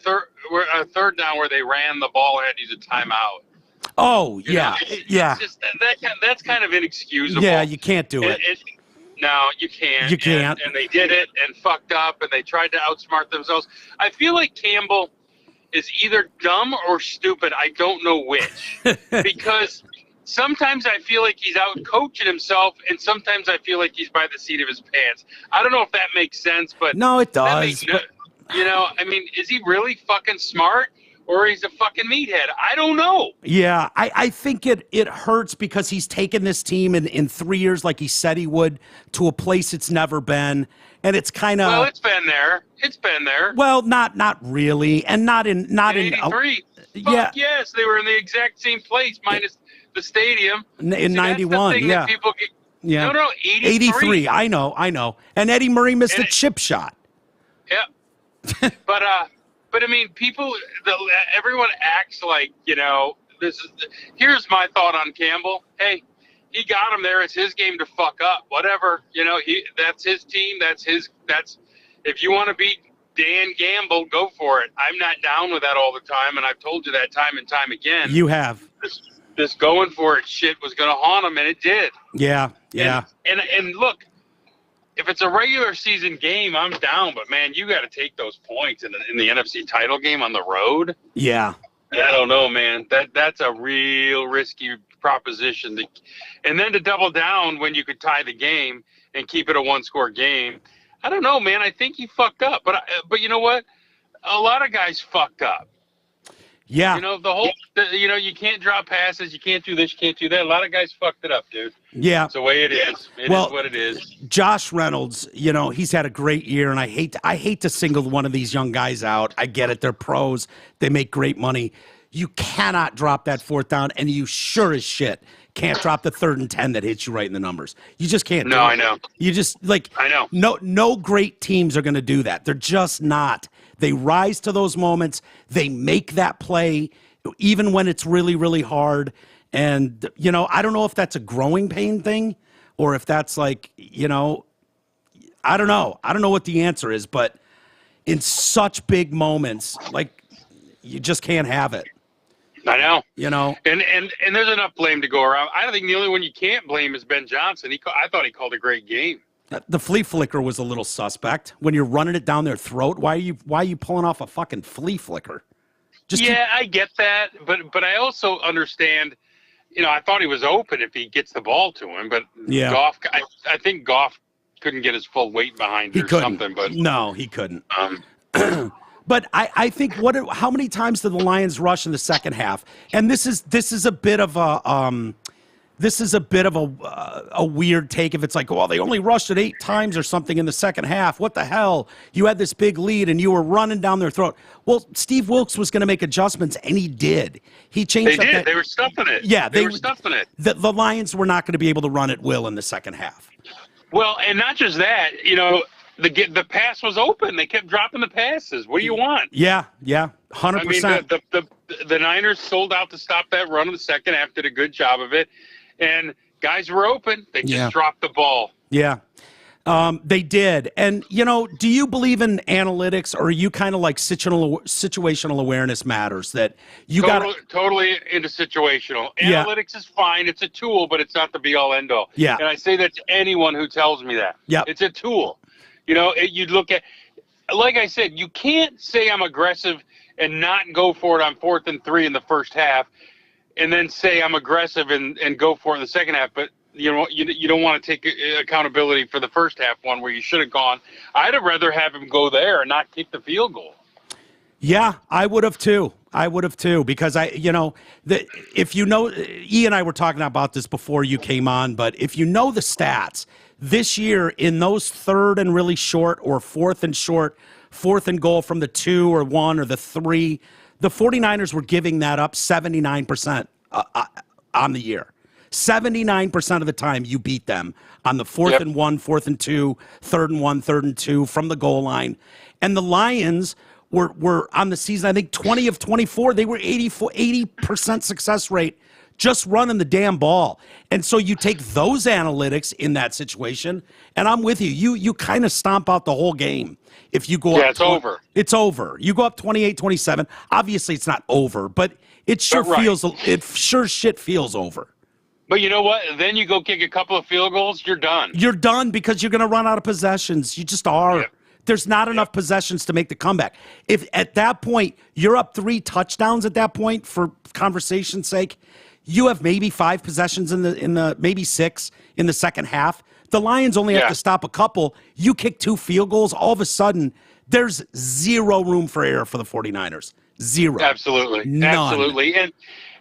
third down where they ran the ball and had to use a timeout? Oh, yeah. It's just, that's kind of inexcusable. Yeah, you can't do it. No, you can't. You can't. And they did it and fucked up, and they tried to outsmart themselves. I feel like Campbell is either dumb or stupid. I don't know which. Because sometimes I feel like he's out coaching himself, and sometimes I feel like he's by the seat of his pants. I don't know if that makes sense, but no, it does. I mean, is he really fucking smart, or he's a fucking meathead? I don't know. Yeah, I think it hurts because he's taken this team in 3 years, like he said he would, to a place it's never been, and it's kind of. Well, it's been there. It's been there. Well, not really, and not in 83. Yeah. Yes, they were in the exact same place minus the stadium. In 91, yeah. No, 83. 83, I know. And Eddie Murray missed a chip shot. Yeah. But I mean, everyone acts like, here's my thought on Campbell. Hey, he got him there. It's his game to fuck up. Whatever. That's his team. If you want to beat Dan Gamble, go for it. I'm not down with that all the time, and I've told you that time and time again. You have. This going for it shit was going to haunt him, and it did. Yeah. And look, if it's a regular season game, I'm down. But man, you got to take those points in the NFC title game on the road. Yeah. I don't know, man. That's a real risky proposition. And then to double down when you could tie the game and keep it a one-score game. I don't know, man. I think he fucked up. But you know what? A lot of guys fucked up. Yeah. You can't drop passes. You can't do this. You can't do that. A lot of guys fucked it up, dude. Yeah. It's the way it is. It is what it is. Josh Reynolds, he's had a great year, and I hate to single one of these young guys out. I get it. They're pros. They make great money. You cannot drop that fourth down, and you sure as shit can't drop the 3rd and 10 that hits you right in the numbers. You just can't do it. I know. You just, I know. No great teams are going to do that. They're just not. They rise to those moments. They make that play even when it's really, really hard. And, I don't know if that's a growing pain thing or if that's I don't know. I don't know what the answer is, but in such big moments, you just can't have it. I know. And there's enough blame to go around. I think the only one you can't blame is Ben Johnson. I thought he called a great game. The flea flicker was a little suspect. When you're running it down their throat, why are you pulling off a fucking flea flicker? I get that, but I also understand. I thought he was open if he gets the ball to him, but Goff. I think Goff couldn't get his full weight behind it or something. But no, he couldn't. But I think how many times did the Lions rush in the second half? And this is a bit of a weird take if it's like, well, they only rushed it 8 times or something in the second half. What the hell? You had this big lead and you were running down their throat. Well, Steve Wilkes was going to make adjustments, and he did. He changed. They did. They were stuffing it. Yeah, they were stuffing it. The Lions were not going to be able to run at will in the second half. Well, and not just that, the pass was open. They kept dropping the passes. What do you want? Yeah, 100%. I mean, the Niners sold out to stop that run in the second half, did a good job of it, and guys were open. They just dropped the ball. Yeah. They did. And, do you believe in analytics, or are you kind of like situational awareness matters that you got totally into situational. Analytics is fine. It's a tool, but it's not the be all end all. Yeah. And I say that to anyone who tells me that. Yeah. It's a tool. You look at, like I said, you can't say I'm aggressive and not go for it on 4th and 3 in the first half, and then say I'm aggressive and go for it in the second half. But you don't want to take accountability for the first half one where you should have gone. I'd have rather have him go there and not kick the field goal. Yeah, I would have too. Because if E and I were talking about this before you came on, but if you know the stats this year in those 3rd and really short or 4th and short, 4th and goal from the 2 or 1 or the 3, the 49ers were giving that up 79% on the year. 79% of the time you beat them on the 4th and 1, 4th and 2, 3rd and 1, 3rd and 2 from the goal line. And the Lions were on the season, I think 20 of 24. They were 80% success rate just running the damn ball. And so you take those analytics in that situation, and I'm with you. You kind of stomp out the whole game. If you go up, it's over. It's over. You go up 28-27. Obviously, it's not over, but it sure shit feels over. But you know what? Then you go kick a couple of field goals, you're done. You're done because you're going to run out of possessions. You just are. Yep. There's not enough possessions to make the comeback. If at that point you're up 3 touchdowns at that point, for conversation's sake, you have maybe 5 possessions in the maybe 6 in the second half. The Lions only have to stop a couple. You kick 2 field goals, all of a sudden there's zero room for error for the 49ers. Zero. Absolutely. None. Absolutely.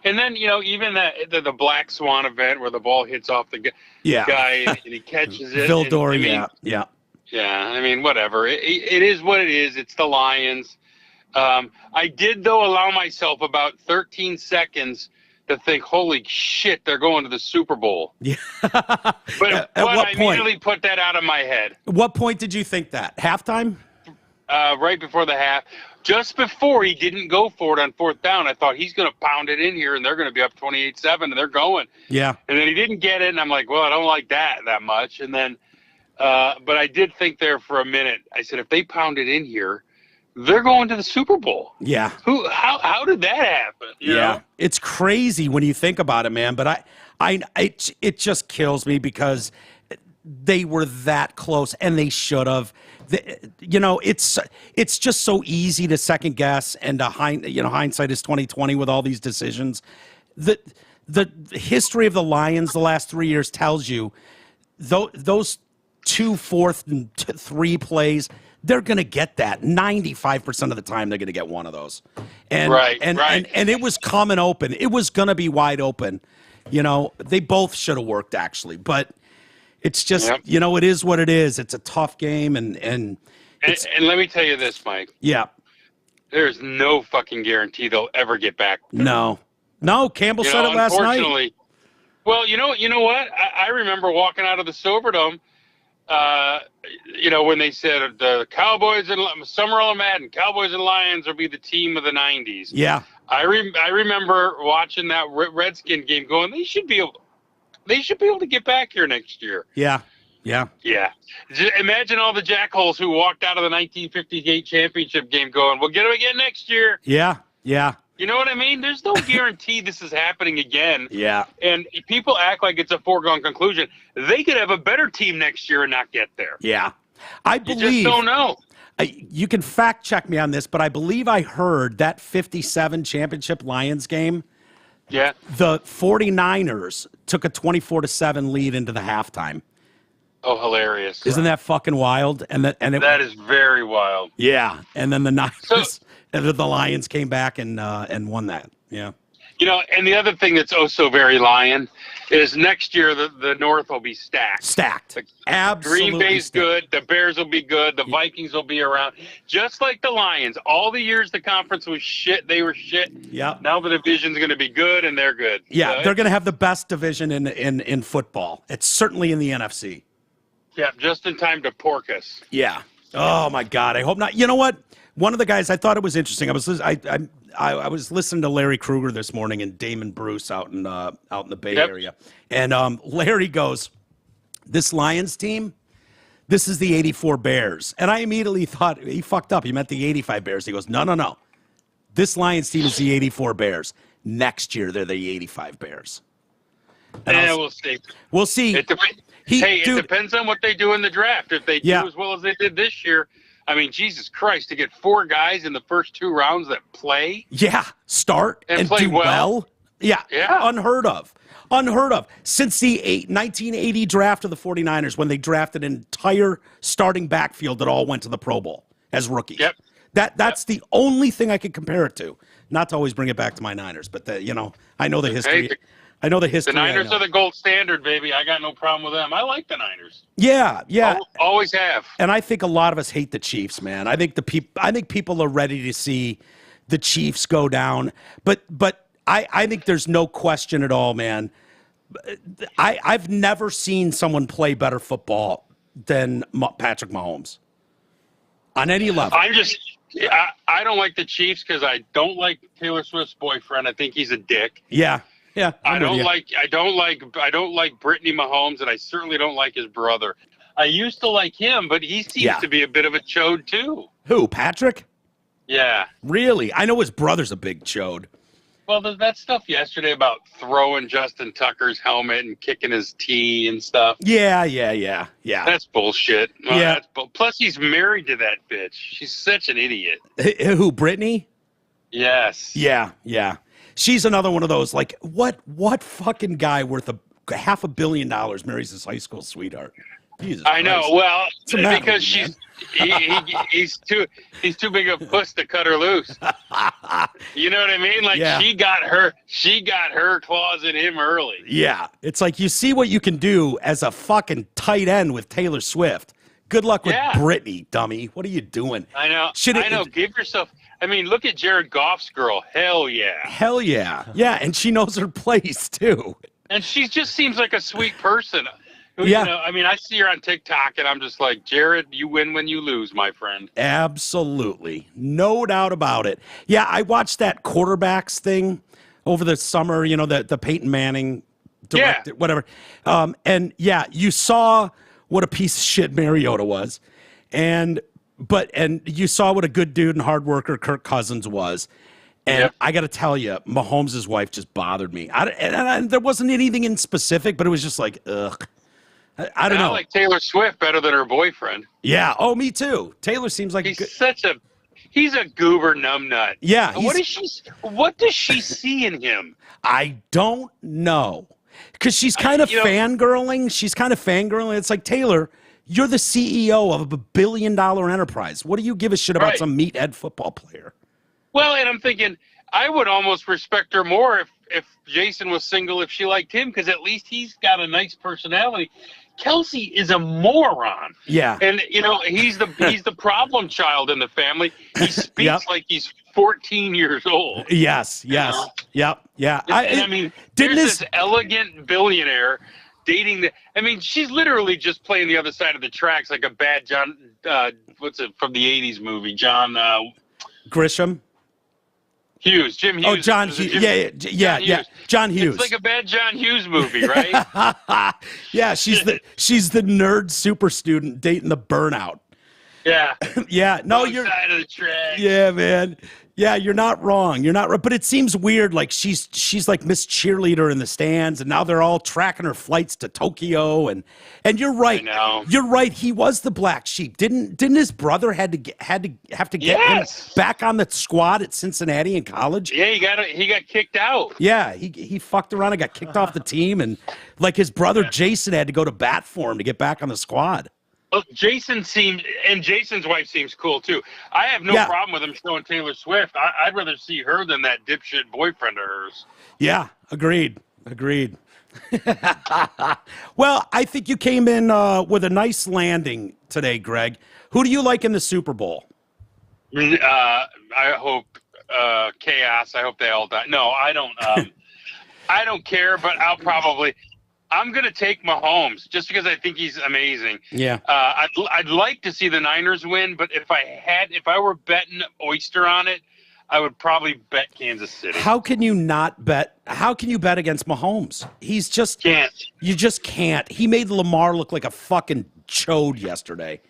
And then, even the Black Swan event where the ball hits off the guy and he catches it. Vildor, yeah. Yeah, I mean, whatever. It is what it is. It's the Lions. I did, though, allow myself about 13 seconds to think, holy shit, they're going to the Super Bowl. Yeah. But I immediately put that out of my head. At what point did you think that? Halftime? Right before the half. Just before he didn't go for it on 4th down, I thought he's going to pound it in here, and they're going to be up 28-7, and they're going. Yeah. And then he didn't get it, and I'm like, well, I don't like that much. And then, but I did think there for a minute. I said, if they pound it in here, they're going to the Super Bowl. Yeah. How did that happen? You know? It's crazy when you think about it, man. But it just kills me because they were that close, and they should have. It's just so easy to second guess, and hindsight is 20/20 with all these decisions. The history of the Lions the last 3 years tells you those 2 4th and 3 plays, they're going to get that 95% of the time. They're going to get one of those, and it was coming open. It was going to be wide open. They both should have worked actually, but. It's just, it is what it is. It's a tough game, and let me tell you this, Mike. Yeah. There's no fucking guarantee they'll ever get back. No, Campbell said it last night. Well, you know what? I remember walking out of the Silverdome, when they said the Cowboys and Summerall and Madden, Cowboys and Lions will be the team of the 90s. Yeah. I remember watching that Redskin game going, they should be able to get back here next year. Yeah. Just imagine all the jackholes who walked out of the 1958 championship game going, we'll get them again next year. Yeah. You know what I mean? There's no guarantee this is happening again. Yeah. And people act like it's a foregone conclusion. They could have a better team next year and not get there. Yeah. I You believe. just don't know. You can fact check me on this, but I believe I heard that 57 championship Lions game, Yeah. the 49ers took a 24-7 lead into the halftime. Oh, hilarious. Isn't that fucking wild? That is very wild. Yeah, and then the Niners and the Lions came back and won that. Yeah. You know, and the other thing that's so very Lion is next year the North will be stacked. Stacked. Absolutely. Green Bay's stacked. good. The Bears will be good. The Vikings will be around. Just like the Lions. All the years the conference was shit, they were shit. Yep. Now the division's going to be good, and they're good. Yeah, So they're going to have the best division in football. It's certainly in the NFC. yeah, just in time to pork us. Yeah. Oh my God. I hope not. You know what? One of the guys, I thought it was interesting. I was listening to Larry Krueger this morning and Damon Bruce out in the Bay Yep. Area, and Larry goes, "This Lions team, this is the '84 Bears," and I immediately thought he fucked up. He meant the '85 Bears. He goes, "No. This Lions team is the '84 Bears. Next year they're the '85 Bears." And Yeah, we'll see. we'll see. It depends on what they do in the draft. If they do Yeah. as well as they did this year, I mean, Jesus Christ, to get 4 guys in the first 2 rounds that play. Yeah, start And and play do well. well. Yeah, Yeah. unheard of. Since the 1980 draft of the 49ers, when they drafted an entire starting backfield that all went to the Pro Bowl as rookies. Yep. That's the only thing I could compare it to. Not to always bring it back to my Niners, but I know the history. I know the history. The Niners I know. are the gold standard, baby. I got no problem with them. I like the Niners. Yeah. Always have. And I think a lot of us hate the Chiefs, man. I think people are ready to see the Chiefs go down. But I think there's no question at all, man. I've never seen someone play better football than Patrick Mahomes on any level. I don't like the Chiefs because I don't like Taylor Swift's boyfriend. I think he's a dick. Yeah. I don't like Brittany Mahomes, and I certainly don't like his brother. I used to like him, but he seems to be a bit of a chode too. Who, Patrick? Yeah. Really? I know his brother's a big chode. Well, there's that stuff yesterday about throwing Justin Tucker's helmet and kicking his tee and stuff. Yeah. That's bullshit. Well, Yeah. Plus, he's married to that bitch. She's such an idiot. Who, Brittany? Yes. Yeah. She's another one of those, like, what fucking guy worth $500 million marries his high school sweetheart? Jesus I know. Christ. Well, What's the matter because with you, he's too big a puss to cut her loose. You know what I mean? Like Yeah. she got her claws in him early. Yeah. It's like you see what you can do as a fucking tight end with Taylor Swift. Good luck with Yeah. Brittany, dummy. What are you doing? I know. I know. Give yourself. I mean, look at Jared Goff's girl. Hell yeah. Hell yeah. Yeah, and she knows her place, too. And she just seems like a sweet person. Yeah. You know, I mean, I see her on TikTok, and I'm just like, Jared, you win when you lose, my friend. Absolutely. No doubt about it. Yeah, I watched that quarterbacks thing over the summer, the Peyton Manning directed, whatever. And yeah, you saw what a piece of shit Mariota was. And you saw what a good dude and hard worker Kirk Cousins was. And Yep. I got to tell you, Mahomes' wife just bothered me. And there wasn't anything in specific, but it was just like, ugh. I don't know. I like Taylor Swift better than her boyfriend. Yeah. Oh, me too. Taylor seems like He's a goober numbnut. Yeah. What does she see in him? I don't know. Because she's kind of fangirling. She's kind of fangirling. It's like, Taylor, you're the CEO of a $1 billion enterprise. What do you give a shit about Right. some meathead football player? Well, and I'm thinking I would almost respect her more if Jason was single, if she liked him, because at least he's got a nice personality. Kelsey is a moron. Yeah. And he's the problem child in the family. He speaks Yep. like he's 14 years old. Yes. Yep. Yeah. And I mean, there's this elegant billionaire dating she's literally just playing the other side of the tracks like a bad John what's it from the 80s movie, John Grisham? Hughes, Jim Hughes. Oh, John Hughes. Yeah. John Hughes. It's like a bad John Hughes movie, right? Yeah, she's the nerd super student dating the burnout. Yeah. Yeah. No, Wrong side of the track. Yeah, man. Yeah, you're not wrong. You're not, but it seems weird. Like she's like Miss Cheerleader in the stands, and now they're all tracking her flights to Tokyo. And you're right. I know. You're right. He was the black sheep. Didn't his brother have to get him back on the squad at Cincinnati in college? Yeah, he got kicked out. Yeah, he fucked around and got kicked off the team, and like his brother Jason had to go to bat for him to get back on the squad. Well, Jason's wife seems cool too. I have no problem with him showing Taylor Swift. I'd rather see her than that dipshit boyfriend of hers. Yeah, agreed. Well, I think you came in with a nice landing today, Greg. Who do you like in the Super Bowl? I hope chaos. I hope they all die. No, I don't. I don't care, but I'm going to take Mahomes just because I think he's amazing. Yeah. I'd like to see the Niners win, but if I were betting oyster on it, I would probably bet Kansas City. How can you not bet? How can you bet against Mahomes? He's just can't. You just can't. He made Lamar look like a fucking chode yesterday.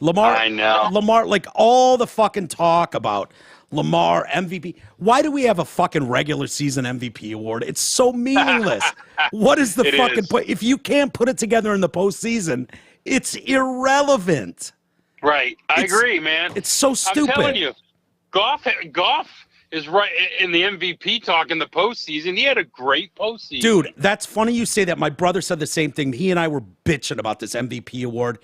I know. Lamar, like all the fucking talk about Lamar MVP. Why do we have a fucking regular season MVP award? It's so meaningless. What is the fucking point? If you can't put it together in the postseason, it's irrelevant. Right. I agree, man. It's so stupid. I'm telling you, Goff is right in the MVP talk in the postseason. He had a great postseason. Dude, that's funny you say that. My brother said the same thing. He and I were bitching about this MVP award.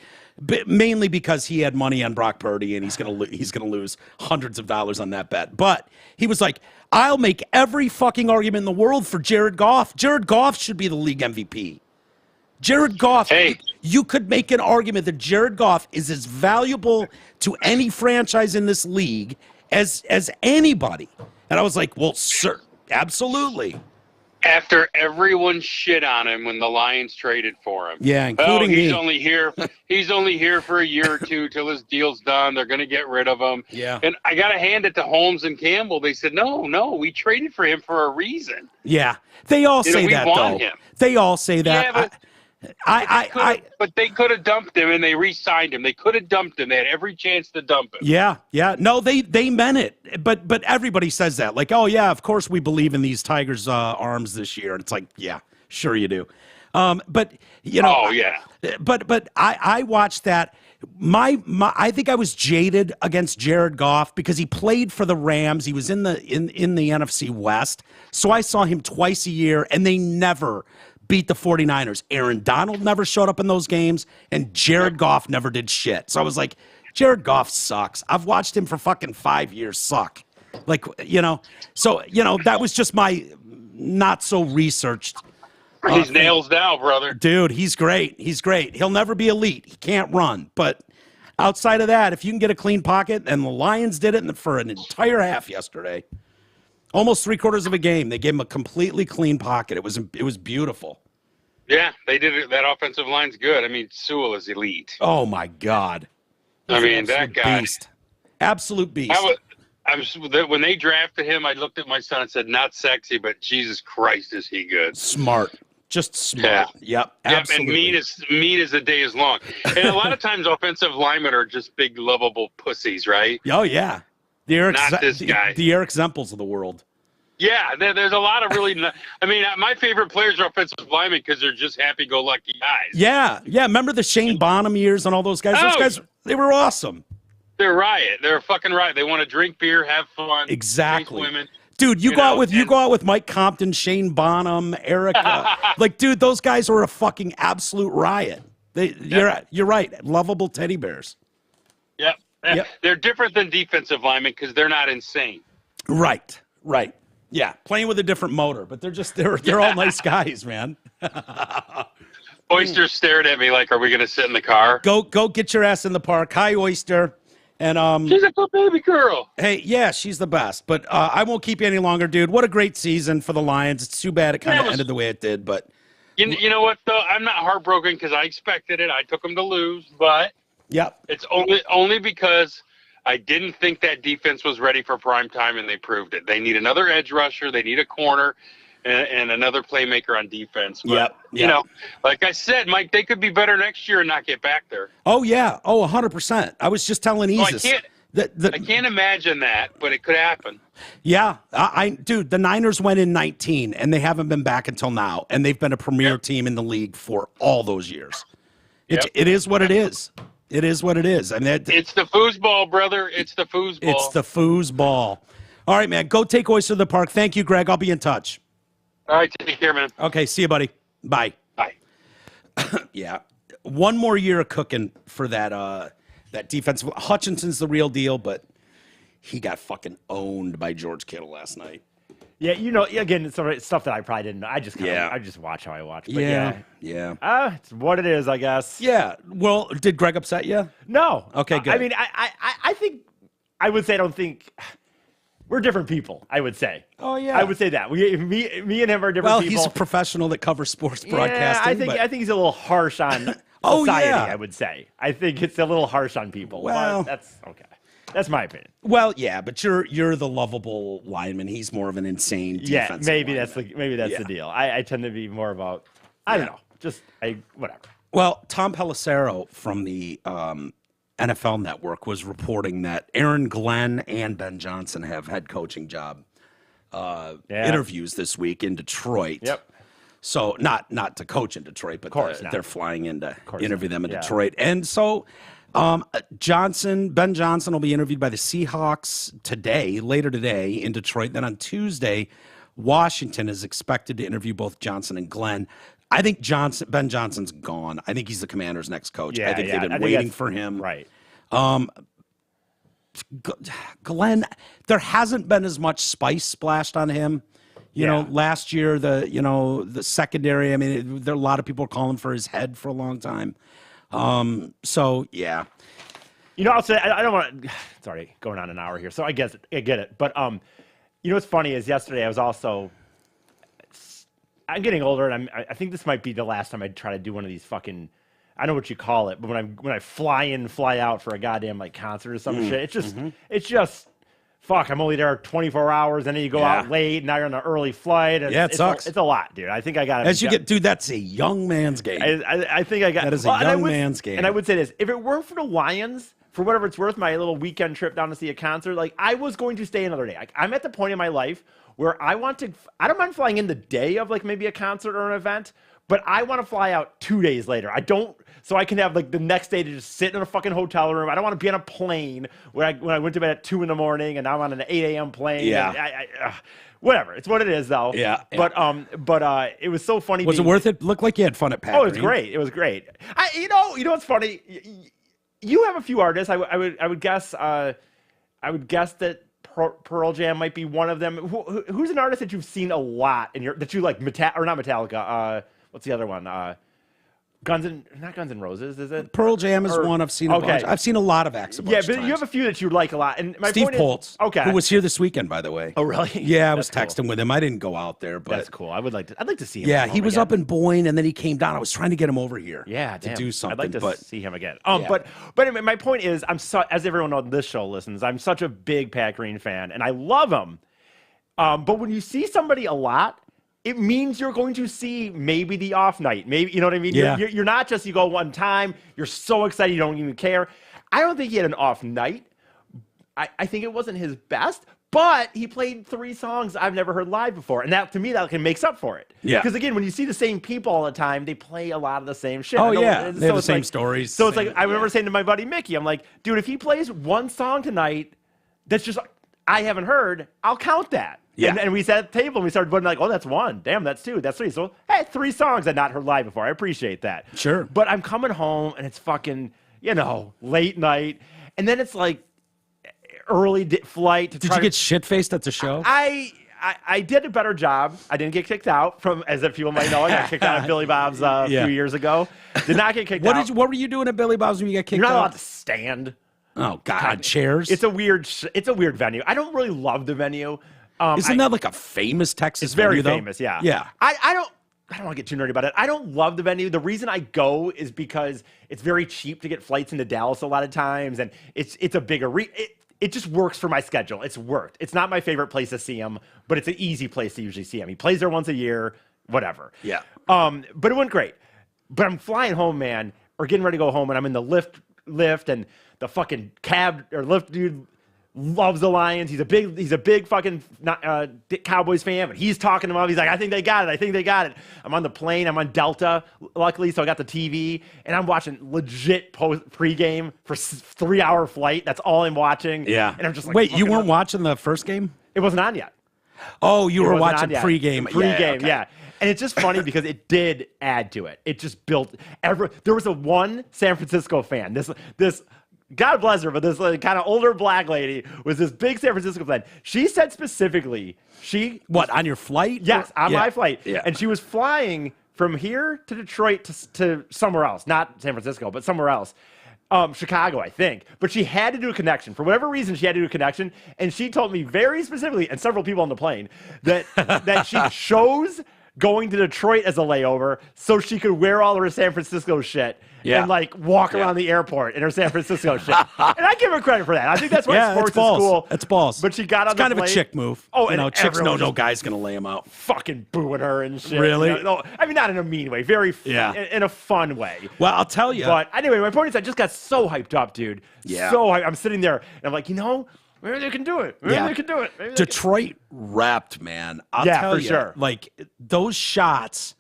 Mainly because he had money on Brock Purdy and he's gonna lose hundreds of dollars on that bet. But he was like, I'll make every fucking argument in the world for Jared Goff. Jared Goff should be the league MVP. Jared Goff, you could make an argument that Jared Goff is as valuable to any franchise in this league as anybody. And I was like, well, sir, absolutely. After everyone shit on him when the Lions traded for him. Yeah, including he's me. He's only here for a year or two till his deal's done. They're going to get rid of him. Yeah. And I got to hand it to Holmes and Campbell. They said, no, we traded for him for a reason. Yeah. They all say that, though. Him. They all say that. Yeah, but they could have dumped him and they re-signed him. They could have dumped him. They had every chance to dump him. Yeah. No, they meant it. But everybody says that. Like, oh yeah, of course we believe in these Tigers' arms this year. And it's like, yeah, sure you do. But you know. Oh yeah. But I watched that. I think I was jaded against Jared Goff because he played for the Rams. He was in the NFC West. So I saw him twice a year, and they never beat the 49ers. Aaron Donald never showed up in those games, and Jared Goff never did shit. So I was like, Jared Goff sucks. I've watched him for fucking 5 years suck. Like, so, that was just my not so researched. He's nails down, brother. Dude, he's great. He'll never be elite. He can't run. But outside of that, if you can get a clean pocket, and the Lions did it for an entire half yesterday, almost 3/4 of a game, they gave him a completely clean pocket. It was beautiful. Yeah, they did it. That offensive line's good. I mean, Sewell is elite. Oh my God. I mean, that guy. Beast. Absolute beast. When they drafted him, I looked at my son and said, not sexy, but Jesus Christ, is he good. Smart. Just smart. Yeah. Yep, absolutely. And mean as the day is long. And a lot of times offensive linemen are just big, lovable pussies, right? Oh, yeah. Not this guy. The Eric Zempels of the world. Yeah, there's a lot of really – I mean, my favorite players are offensive linemen because they're just happy-go-lucky guys. Yeah. Remember the Shane Bonham years and all those guys? Those guys, they were awesome. They're riot. They're a fucking riot. They want to drink beer, have fun, exactly. drink women. Dude, you go out with Mike Compton, Shane Bonham, Eric. Like, dude, those guys were a fucking absolute riot. You're right. Lovable teddy bears. Yep. They're different than defensive linemen because they're not insane. Right. Yeah, playing with a different motor, but they're all nice guys, man. Oyster stared at me like, "Are we going to sit in the car?" Go get your ass in the park. Hi, Oyster. And she's a good baby girl. Hey, yeah, she's the best. But I won't keep you any longer, dude. What a great season for the Lions. It's too bad it kind of ended the way it did, but you know what though? I'm not heartbroken because I expected it. I took them to lose, but it's only because I didn't think that defense was ready for prime time, and they proved it. They need another edge rusher. They need a corner and another playmaker on defense. But, you know, like I said, Mike, they could be better next year and not get back there. Oh, yeah. Oh, 100%. I was just telling Isis. I can't imagine that, but it could happen. Yeah, dude, the Niners went in 19, and they haven't been back until now, and they've been a premier team in the league for all those years. It is what it is. It is what it is. I mean, it's the foosball, brother. It's the foosball. It's the foosball. All right, man. Go take Oyster to the Park. Thank you, Greg. I'll be in touch. All right, take care, man. Okay, see you, buddy. Bye. Bye. Yeah, one more year of cooking for that defense. Hutchinson's the real deal, but he got fucking owned by George Kittle last night. Yeah, again, it's stuff that I probably didn't know. I just watch how I watch. But yeah. It's what it is, I guess. Yeah. Well, did Greg upset you? No. Okay, good. I mean, I think I would say I don't think we're different people. I would say. Oh yeah. I would say that me and him are different well, people. He's a professional that covers sports broadcasting. I think he's a little harsh on society. I would say. I think it's a little harsh on people. Well, but that's okay. That's my opinion. Well, yeah, but you're the lovable lineman. He's more of an insane defensive maybe lineman. that's the deal. I tend to be more about I don't know, just whatever. Well, Tom Pelissero from the NFL Network was reporting that Aaron Glenn and Ben Johnson have head coaching job interviews this week in Detroit. Yep. So not to coach in Detroit, but they're flying in to interview them in Detroit. And so Ben Johnson will be interviewed by the Seahawks later today in Detroit. Then on Tuesday, Washington is expected to interview both Johnson and Glenn. I think Ben Johnson's gone. I think he's the Commander's next coach. I think they've been waiting for him. Right. Glenn, there hasn't been as much spice splashed on him. You know, last year, the secondary, I mean, there are a lot of people calling for his head for a long time. So, yeah. I'll say, I don't want to, sorry, going on an hour here. So I get it. But, what's funny is yesterday I was also, I'm getting older, and I think this might be the last time I try to do one of these fucking, I don't know what you call it, but when I fly in, fly out for a goddamn like concert or some shit, it's just, fuck, I'm only there 24 hours, and then you go out late, and now you're on an early flight. And it sucks. It's a lot, dude. I think I got it. Dude, that's a young man's game. I think I got that is a young man's game. And I would say this: if it weren't for the Lions, for whatever it's worth, my little weekend trip down to see a concert, like I was going to stay another day. I'm at the point in my life where I don't mind flying in the day of like maybe a concert or an event, but I want to fly out 2 days later. So I can have like the next day to just sit in a fucking hotel room. I don't want to be on a plane when I went to bed at 2 a.m. and now I'm on an 8 a.m. plane. Yeah. Whatever. It's what it is though. Yeah. But it was so funny. Was it worth it? Looked like you had fun at Pat. Oh, it was great. It was great. You know what's funny? You have a few artists. I would guess that Pearl Jam might be one of them. Who's an artist that you've seen a lot that you like? Or not Metallica. What's the other one? Not Guns N' Roses, is it? Pearl Jam is one I've seen a bunch. I've seen a lot of acts. Yeah, but you have a few that you like a lot. And my Steve point Poltz, is, who was here this weekend, by the way. Oh, really? Yeah, I was texting with him. I didn't go out there, but that's cool. I'd like to see him. Yeah, he was up in Boyne, and then he came down. I was trying to get him over here. Yeah, to do something. I'd like to see him again. But anyway, my point is, as everyone on this show listens, I'm such a big Pat Green fan, and I love him. But when you see somebody a lot, it means you're going to see maybe the off night. Maybe, you know what I mean? Yeah. You're not just, you go one time, you're so excited you don't even care. I don't think he had an off night. I think it wasn't his best, but he played 3 songs I've never heard live before. And that, to me, that makes up for it. Yeah. Because again, when you see the same people all the time, they play a lot of the same shit. Oh, yeah. They have the same stories. So it's like, I remember saying to my buddy Mickey, I'm like, dude, if he plays one song tonight that's just, I haven't heard, I'll count that. Yeah. And we sat at the table and we started putting like, oh, that's 1. Damn, that's 2. That's 3. So, hey, 3 songs I'd not heard live before. I appreciate that. Sure. But I'm coming home and it's fucking, late night. And then it's like early flight. Did you get shit-faced at the show? I did a better job. I didn't get kicked out as if people might know. I got kicked out of Billy Bob's a few years ago. Did not get kicked out. What were you doing at Billy Bob's when you got kicked out? You're not allowed to stand. Oh, God, chairs? It's a weird venue. I don't really love the venue. Isn't that like a famous Texas It's very venue, famous, yeah. Yeah. I don't want to get too nerdy about it. I don't love the venue. The reason I go is because it's very cheap to get flights into Dallas a lot of times, and it's a big arena. It just works for my schedule. It's worked. It's not my favorite place to see him, but it's an easy place to usually see him. He plays there once a year, whatever. Yeah. But it went great. But I'm flying home, man, or getting ready to go home, and I'm in the lift lift, and the fucking cab or lift dude loves the Lions. He's a big fucking Cowboys fan, but he's talking to him. He's like, I think they got it. I'm on the plane. I'm on Delta, luckily, so I got the TV, and I'm watching legit pregame for 3-hour flight. That's all I'm watching. Yeah. And I'm just like, wait, you weren't watching the first game? It wasn't on yet. Oh, you were watching pregame. Pregame, yeah. And it's just funny because it did add to it. It just built. There was one San Francisco fan. This. God bless her, but this kind of older black lady was this big San Francisco fan. She said specifically, on your flight? Yes, on my flight. Yeah. And she was flying from here to Detroit to somewhere else, not San Francisco, but somewhere else. Chicago, I think. But she had to do a connection. For whatever reason, she had to do a connection. And she told me very specifically, and several people on the plane, that she chose going to Detroit as a layover so she could wear all of her San Francisco shit. Yeah. And walk around the airport in her San Francisco shit. And I give her credit for that. I think that's why sports is cool. It's balls. But she got on it's the kind plane. of a chick move. Oh, chicks know no just guy's going to lay him out. Fucking booing her and shit. Really? No, I mean, not in a mean way. Very in a fun way. Well, I'll tell you. But anyway, my point is I just got so hyped up, dude. Yeah. So hyped. I'm sitting there, and I'm like, maybe they can do it. Maybe they can do it. Maybe Detroit repped, man. I'll tell you. sure. Those shots.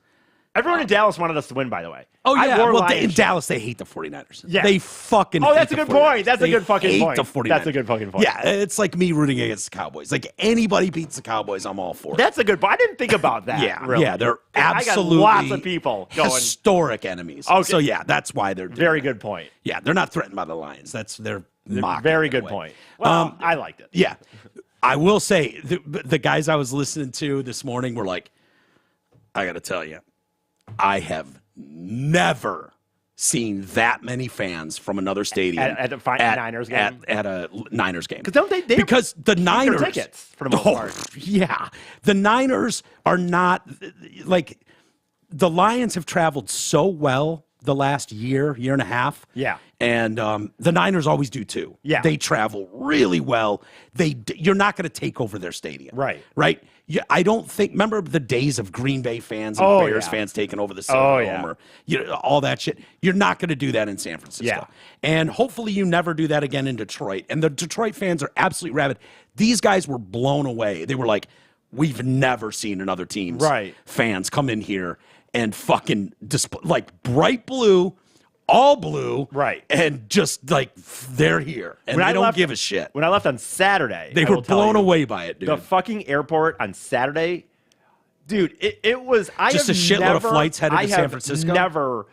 Everyone in Dallas wanted us to win, by the way. Oh, yeah. Well, in shit. Dallas, they hate the 49ers. Yeah. They fucking Oh, that's hate a good the 49ers. point. That's a good fucking point. The 49ers. That's a good fucking point. Yeah, it's like me rooting against the Cowboys. Like, anybody beats the Cowboys, I'm all for it. That's a good point. I didn't think about that. Yeah, really. yeah, they're absolutely I got lots of people going. Historic enemies. Okay. So, yeah, that's why they're doing Very it. good point. Yeah, they're not threatened by the Lions. They're mocking. Very in a good way. point. Well, I liked it. Yeah. I will say, the guys I was listening to this morning were like, I got to tell you, I have never seen that many fans from another stadium at a Niners game. At a Niners game. Because don't they because the Niners their tickets for the most part. Yeah, the Niners are not like the Lions have traveled so well the last year and a half. Yeah. And the Niners always do too. Yeah. They travel really well. You're not going to take over their stadium. Right. Right. I don't think. Remember the days of Green Bay fans and Bears fans taking over the Silverdome or all that shit. You're not going to do that in San Francisco. Yeah. And hopefully you never do that again in Detroit. And the Detroit fans are absolutely rabid. These guys were blown away. They were like, we've never seen another team's fans come in here and fucking bright blue, all blue, and just like they're here and they don't give a shit. When I left on Saturday, they were blown away by it, dude. The fucking airport on Saturday, dude. It was just a shitload of flights headed to San Francisco. Never,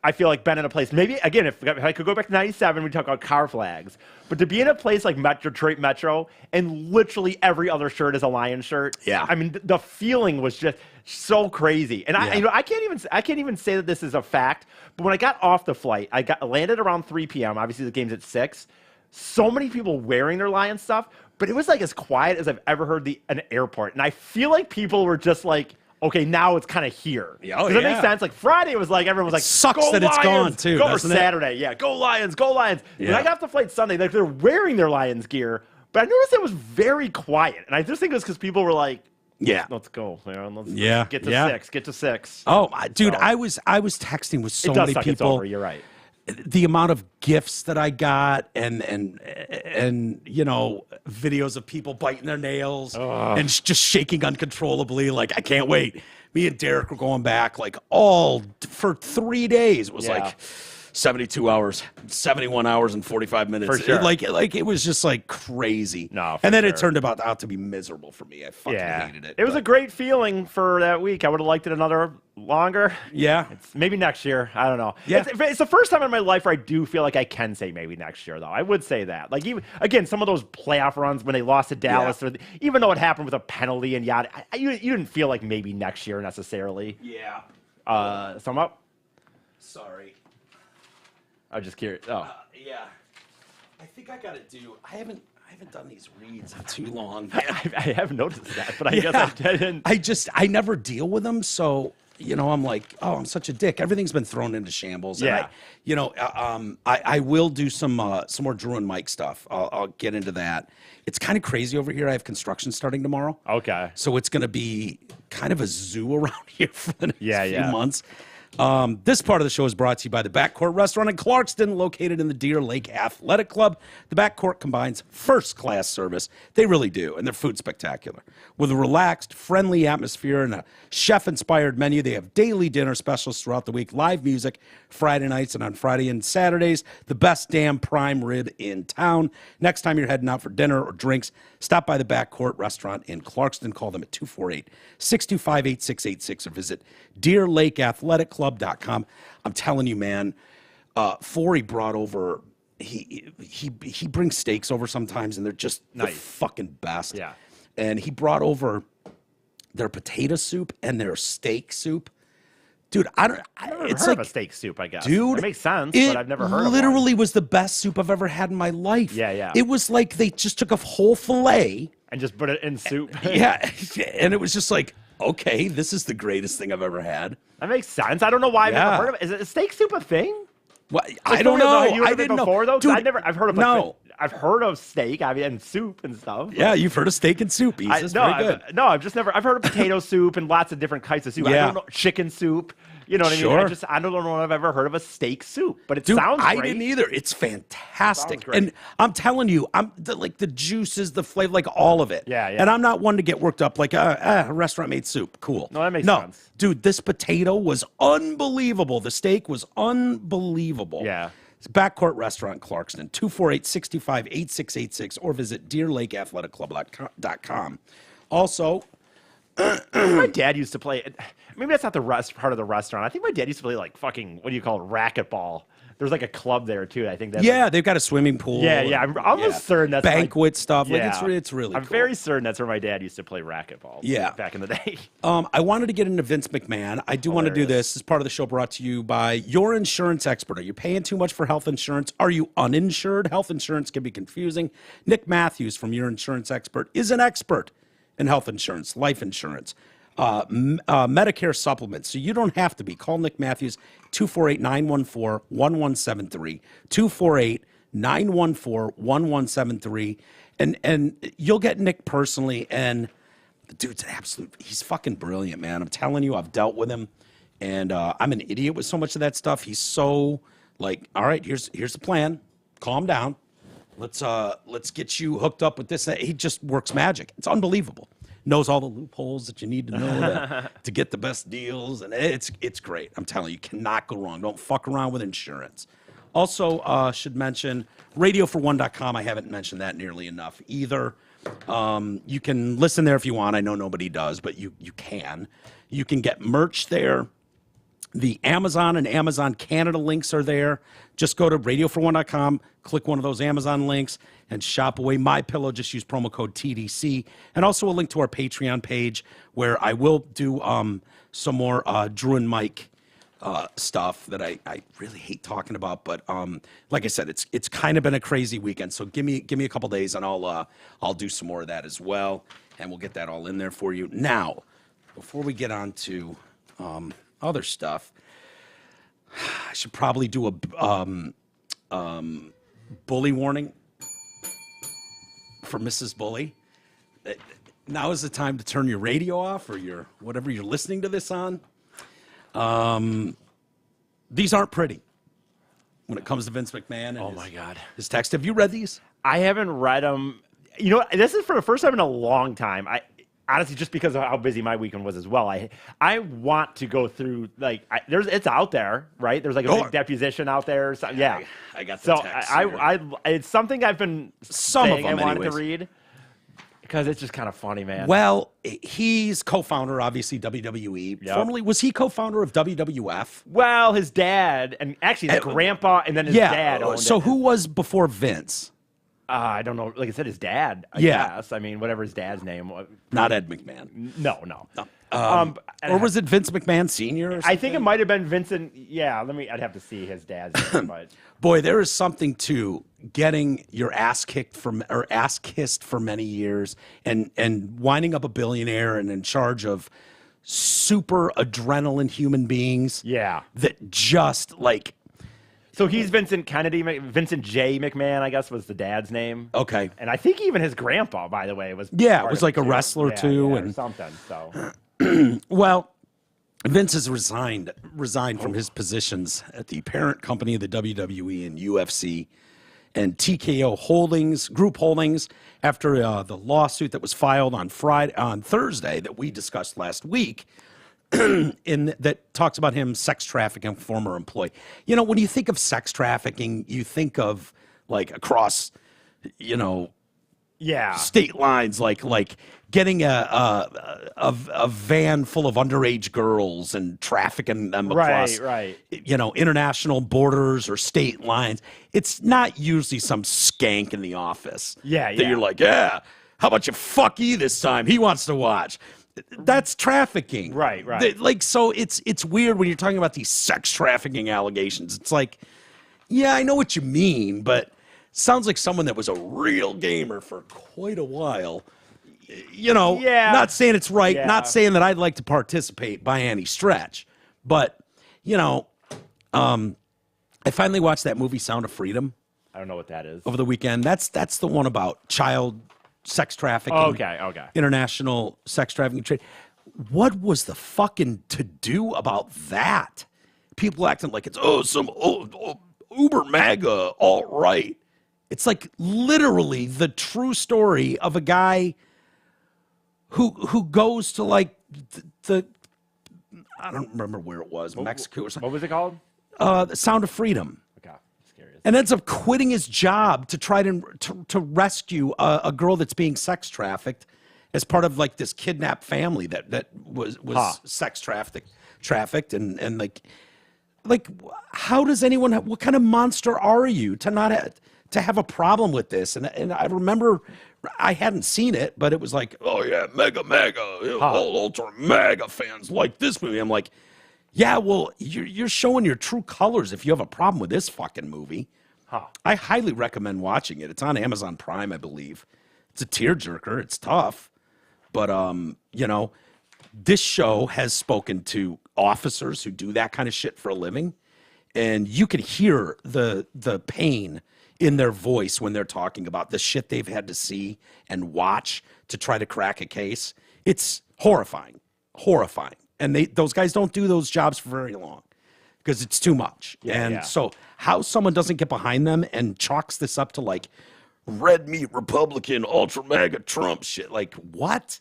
I feel like been in a place. Maybe again, if I could go back to '97, we talk about car flags. But to be in a place like Detroit Metro and literally every other shirt is a Lions shirt. Yeah. I mean, the feeling was just so crazy. And I can't even say that this is a fact. But when I got off the flight, I landed around 3 p.m. Obviously, the game's at 6. So many people wearing their Lions stuff, but it was like as quiet as I've ever heard an airport. And I feel like people were just like, okay, now it's kind of here. Does that make sense? Like Friday, it was like everyone was like, sucks go that Lions! it's gone too. Go doesn't Saturday, yeah, go Lions, go Lions. Yeah. When I got off the flight Sunday, like they're wearing their Lions gear, but I noticed it was very quiet, and I just think it was because people were like, let's go, man. Let's get to 6, get to 6. Oh, dude, I was texting with so many people. It's over. You're right. The amount of gifts that I got and videos of people biting their nails and just shaking uncontrollably. Like, I can't wait. Me and Derek were going back for 3 days. It was like 72 hours, 71 hours and 45 minutes. For sure. It was just like crazy. No, and then it turned out to be miserable for me. I fucking hated it. It was a great feeling for that week. I would have liked it another longer. Yeah. Maybe next year. I don't know. Yeah. It's the first time in my life where I do feel like I can say maybe next year, though. I would say that. Like, even, again, some of those playoff runs when they lost to Dallas, or even though it happened with a penalty and yada, you didn't feel like maybe next year necessarily. Yeah. Sum up? Sorry. I'm just curious. Oh. Yeah. I think I got to do. I haven't done these reads in too long. I have noticed that, but I guess I didn't. I never deal with them, so I'm like, oh, I'm such a dick. Everything's been thrown into shambles. Yeah. And I will do some more Drew and Mike stuff. I'll get into that. It's kind of crazy over here. I have construction starting tomorrow. Okay. So it's going to be kind of a zoo around here for the next few months. This part of the show is brought to you by the Backcourt Restaurant in Clarkston, located in the Deer Lake Athletic Club. The Backcourt combines first-class service. They really do, and their food's spectacular. With a relaxed, friendly atmosphere and a chef-inspired menu, they have daily dinner specials throughout the week, live music Friday nights, and on Friday and Saturdays, the best damn prime rib in town. Next time you're heading out for dinner or drinks, stop by the Backcourt Restaurant in Clarkston. Call them at 248-625-8686 or visit DeerLakeAthleticClub.com. I'm telling you, man, Forey brought over, he brings steaks over sometimes, and they're just the fucking best. Yeah. And he brought over their potato soup and their steak soup. Dude, I've never heard of a steak soup, I guess. Dude, it makes sense, but I've never heard of it. Literally was the best soup I've ever had in my life. Yeah. It was like they just took a whole filet. And just put it in soup. Yeah. And it was just like, okay, this is the greatest thing I've ever had. That makes sense. I don't know why I've never heard of it. Is it a steak soup a thing? Well, I don't know. You heard I of it didn't before, know. though? Dude, I've heard of I've heard of steak, and soup and stuff. Yeah, you've heard of steak and soup. Very good. I've just never. I've heard of potato soup and lots of different kinds of soup. Yeah. I don't know, chicken soup. You know what I mean? I don't know if I've ever heard of a steak soup, but it sounds great. I didn't either. It's fantastic. Sounds great. And I'm telling you, the juices, the flavor, like all of it. Yeah. And I'm not one to get worked up like a restaurant made soup. Cool. No, that makes sense. Dude, this potato was unbelievable. The steak was unbelievable. Yeah. It's Backcourt Restaurant, Clarkston, 248-625-8686, or visit DeerLakeAthleticClub.com. Also, my dad used to play. Maybe that's not the part of the restaurant. I think my dad used to play like fucking, what do you call it, racquetball. There's like a club there too. I think that's they've got a swimming pool. Yeah. I'm almost certain that's banquet stuff. Like it's really I'm cool. very certain that's where my dad used to play racquetball. Yeah. Back in the day. I wanted to get into Vince McMahon. I do want to do this as part of the show brought to you by your insurance expert. Are you paying too much for health insurance? Are you uninsured? Health insurance can be confusing. Nick Matthews from Your Insurance Expert is an expert in health insurance, life insurance, Medicare supplements. So you don't have to be. Call Nick Matthews, 248-914-1173, 248-914-1173. And you'll get Nick personally. And the dude's an absolute, he's fucking brilliant, man. I'm telling you, I've dealt with him. And I'm an idiot with so much of that stuff. He's so like, all right, here's the plan. Calm down. Let's get you hooked up with this. He just works magic. It's unbelievable. Knows all the loopholes that you need to know to get the best deals, and it's great. I'm telling you, cannot go wrong. Don't fuck around with insurance. Also, should mention radiofor1.com. I haven't mentioned that nearly enough either. You can listen there if you want. I know nobody does, but you can. You can get merch there. The Amazon and Amazon Canada links are there. Just go to radiofor1.com, click one of those Amazon links, and shop away. My Pillow, just use promo code TDC. And also a link to our Patreon page where I will do some more Drew and Mike stuff that I really hate talking about. But like I said, it's kind of been a crazy weekend. So give me a couple days and I'll do some more of that as well. And we'll get that all in there for you. Now, before we get on to other stuff, I should probably do a bully warning for Mrs. Bully. Now is the time to turn your radio off or your whatever you're listening to this on. These aren't pretty when it comes to Vince McMahon and my God, his text. Have you read these? I haven't read them. You know, this is for the first time in a long time. Honestly, just because of how busy my weekend was as well, I want to go through it's out there, right? There's like a big deposition out there. So, yeah, I got the text. It's something I've been saying I wanted to read because it's just kind of funny, man. Well, he's co-founder, obviously WWE. Yep. Formerly, was he co-founder of WWF? Well, his dad and actually his grandpa and then his dad owned so it. who was before Vince? I don't know. Like I said, his dad. I guess. I mean, whatever his dad's name was. Not Ed McMahon. No. Or was it Vince McMahon Sr.? Or something? I think it might have been Vincent. Yeah, I'd have to see his dad's name, but boy, there is something to getting your ass kissed for many years and winding up a billionaire and in charge of super adrenaline human beings. Yeah. That just like. So he's Vincent J. McMahon, I guess was the dad's name. Okay. And I think even his grandpa, by the way, was it was like a wrestler too, or and something. So well, Vince has resigned from his positions at the parent company of the WWE and UFC and TKO Group Holdings after the lawsuit that was filed on Thursday that we discussed last week, that talks about him sex trafficking a former employee. You know, when you think of sex trafficking, you think of like across, state lines, like getting a van full of underage girls and trafficking them across, international borders or state lines. It's not usually some skank in the office. That you're like, how about you fuck E this time? He wants to watch. That's trafficking. Right. So it's weird when you're talking about these sex trafficking allegations. It's like, yeah, I know what you mean, but sounds like someone that was a real gamer for quite a while. Not saying it's right, not saying that I'd like to participate by any stretch, but, I finally watched that movie Sound of Freedom. I don't know what that is. Over the weekend. That's the one about child sex trafficking. Okay. International sex trafficking trade. What was the fucking to-do about that? People acting like it's, uber MAGA alt-right. It's like literally the true story of a guy who goes to like the I don't remember where it was, Mexico or something. What was it called? The Sound of Freedom. Okay, scary. And ends up quitting his job to try to rescue a girl that's being sex trafficked as part of like this kidnapped family that was sex trafficked and like how does anyone what kind of monster are you to not to have a problem with this? And I remember I hadn't seen it, but it was like, oh yeah, mega, all ultra mega fans like this movie. I'm like, yeah, well, you're showing your true colors if you have a problem with this fucking movie. I highly recommend watching it. It's on Amazon Prime, I believe. It's a tearjerker. It's tough, but this show has spoken to officers who do that kind of shit for a living, and you can hear the pain in their voice when they're talking about the shit they've had to see and watch to try to crack a case. It's horrifying. And those guys don't do those jobs for very long because it's too much. So how someone doesn't get behind them and chalks this up to like red meat Republican, ultra MAGA Trump shit. Like what?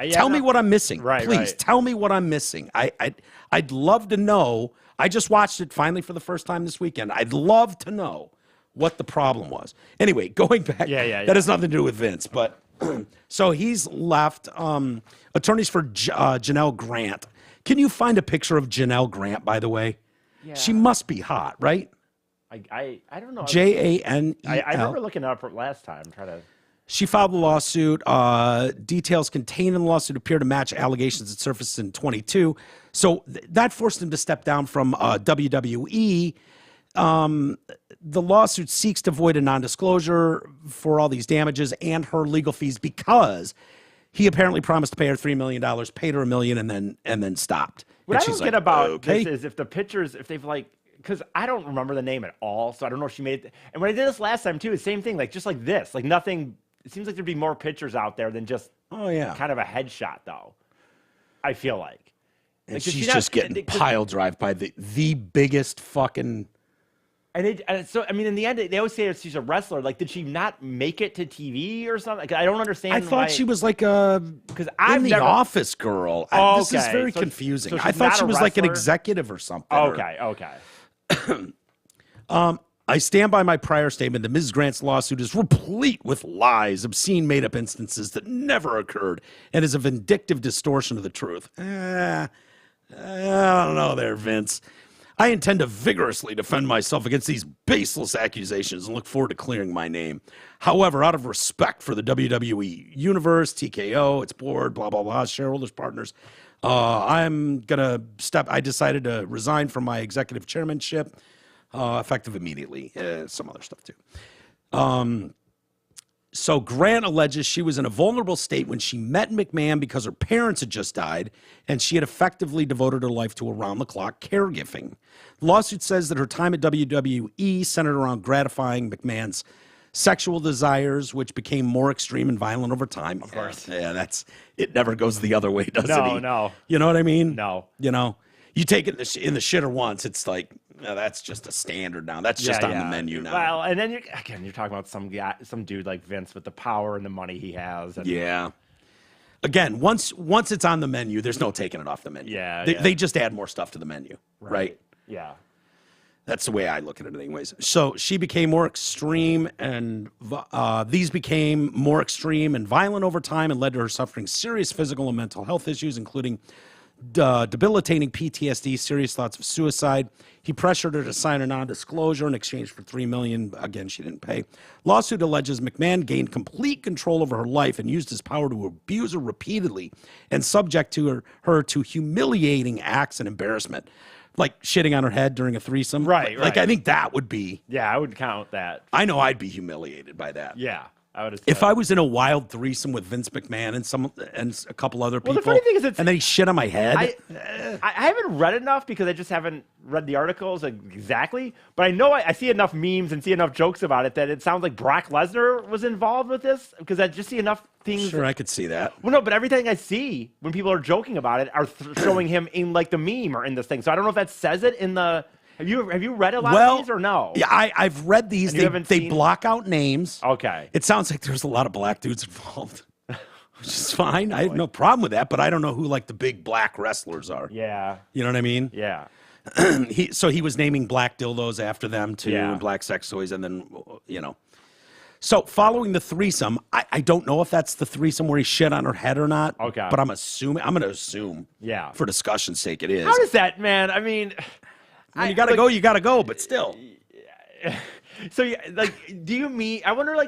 Tell me what I'm missing. Please tell me what I'm missing. I'd love to know. I just watched it finally for the first time this weekend. I'd love to know what the problem was. Anyway, going back, that has nothing to do with Vince, but so he's left. Attorneys for Janelle Grant. Can you find a picture of Janelle Grant, by the way? Yeah. She must be hot, right? I don't know. Janel. I remember looking it up last time. She filed a lawsuit. Details contained in the lawsuit appear to match allegations that surfaced in 22. So that forced him to step down from WWE. The lawsuit seeks to avoid a non-disclosure for all these damages and her legal fees because he apparently promised to pay her $3 million, paid her $1 million, and then stopped. What I don't get about this is if the pictures, if they've like, because I don't remember the name at all, so I don't know if she made it. And when I did this last time too, the same thing, like just like this, like nothing. It seems like there'd be more pictures out there than just kind of a headshot, though. I feel like. And she's just getting pile drive by the biggest fucking. And so, I mean, in the end, they always say she's a wrestler. Like, did she not make it to TV or something? Like, I don't understand. I thought she was like a office girl. This is very confusing. I thought she was like an executive or something. Okay. I stand by my prior statement that Mrs. Grant's lawsuit is replete with lies, obscene made-up instances that never occurred, and is a vindictive distortion of the truth. I don't know there, Vince. I intend to vigorously defend myself against these baseless accusations and look forward to clearing my name. However, out of respect for the WWE Universe, TKO, its board, blah, blah, blah, shareholders, partners, I'm going to I decided to resign from my executive chairmanship, effective immediately. Some other stuff, too. So Grant alleges she was in a vulnerable state when she met McMahon because her parents had just died, and she had effectively devoted her life to around-the-clock caregiving. The lawsuit says that her time at WWE centered around gratifying McMahon's sexual desires, which became more extreme and violent over time. Of course. Yeah, it never goes the other way, does it? No. You know what I mean? No. You know, you take it in the shitter once, it's like, no, that's just a standard now. That's just on the menu now. Well, and then you're talking about some dude like Vince with the power and the money he has. And yeah. Again, once it's on the menu, there's no taking it off the menu. They just add more stuff to the menu, right? Yeah. That's the way I look at it anyways. So she became more extreme, and these became more extreme and violent over time and led to her suffering serious physical and mental health issues, including debilitating PTSD, serious thoughts of suicide. He pressured her to sign a non-disclosure in exchange for $3 million. Again, she didn't pay. Lawsuit alleges McMahon gained complete control over her life and used his power to abuse her repeatedly and subject her to humiliating acts and embarrassment, like shitting on her head during a threesome. Right. Like, I think that would be. Yeah, I would count that. I know I'd be humiliated by that. Yeah. I would have if I was in a wild threesome with Vince McMahon and a couple other people, the funny thing is and then he shit on my head. I haven't read enough because I just haven't read the articles exactly. But I know I see enough memes and see enough jokes about it that it sounds like Brock Lesnar was involved with this because I just see enough things. Sure, I could see that. Well, no, but everything I see when people are joking about it are showing him in like the meme or in this thing. So I don't know if that says it in the. Have you read a lot of these or no? Yeah, I've read these. They block out names. Okay. It sounds like there's a lot of black dudes involved, which is fine. I have no problem with that, but I don't know who like the big black wrestlers are. Yeah. You know what I mean? Yeah. He was naming black dildos after them too, and black sex toys, and then So following the threesome, I don't know if that's the threesome where he shit on her head or not. Okay. But I'm going to assume. Yeah. For discussion's sake, it is. How does that, man? I mean. When you gotta go, you gotta go, but still. So, do you mean? I wonder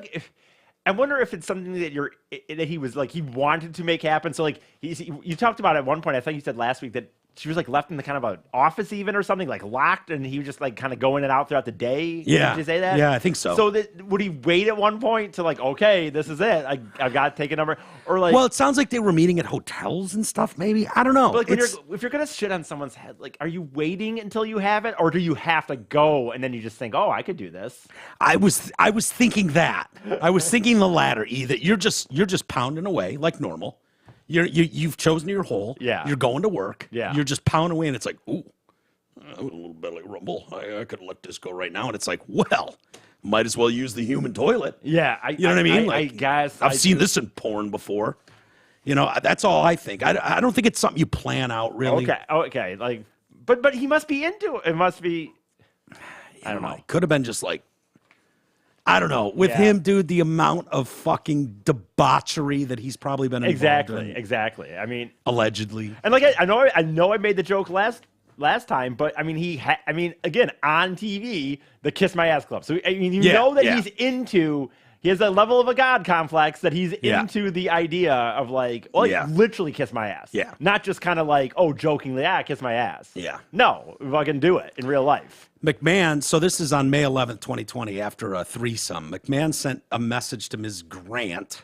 if it's something that he was like he wanted to make happen. So, you talked about at one point. I think you said last week that she was like left in the kind of an office even or something, like locked, and he was just like kind of going in and out throughout the day. Yeah. Did you say that? Yeah, I think so. So would he wait at one point to like, okay, this is it. I've got to take a number, or like. Well, it sounds like they were meeting at hotels and stuff. Maybe I don't know. But like if you're gonna shit on someone's head, like, are you waiting until you have it, or do you have to go and then you just think, oh, I could do this? I was thinking that. I was thinking the latter. Either you're just pounding away like normal. You've chosen your hole. Yeah. You're going to work. Yeah. You're just pounding away, and it's like, ooh, a little belly rumble. I could let this go right now, and it's like, well, might as well use the human toilet. Yeah. You know what I mean? I guess I've seen this in porn before. That's all I think. I don't think it's something you plan out really. Okay. Like, but he must be into it. It must be. I don't know. It could have been just like. I don't know. With him, dude, the amount of fucking debauchery that he's probably been involved in. Exactly. I mean, allegedly. And like I know I made the joke last time, but I mean again on TV, the Kiss My Ass Club. So I mean you know that he's into. He has a level of a god complex that he's into the idea of like, literally kiss my ass. Yeah. Not just kind of like, oh, jokingly, kiss my ass. Yeah. No, fucking do it in real life. McMahon, so this is on May 11th, 2020, after a threesome. McMahon sent a message to Ms. Grant.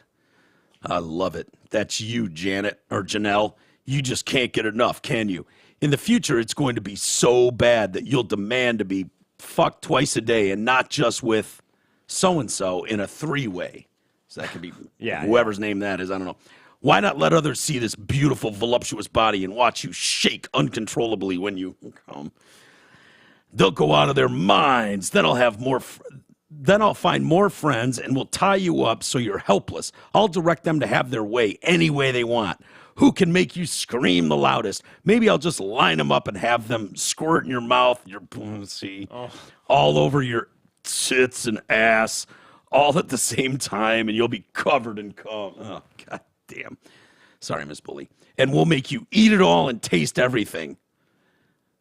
I love it. That's you, Janet, or Janelle. You just can't get enough, can you? In the future, it's going to be so bad that you'll demand to be fucked twice a day and not just with so-and-so in a three-way. So that could be whoever's name that is. I don't know. Why not let others see this beautiful, voluptuous body and watch you shake uncontrollably when you come? They'll go out of their minds. Then I'll find more friends and will tie you up so you're helpless. I'll direct them to have their way any way they want. Who can make you scream the loudest? Maybe I'll just line them up and have them squirt in your mouth, your pussy, all over your tits and ass, all at the same time, and you'll be covered in cum. Oh, god damn. Sorry, Miss Bully. And we'll make you eat it all and taste everything.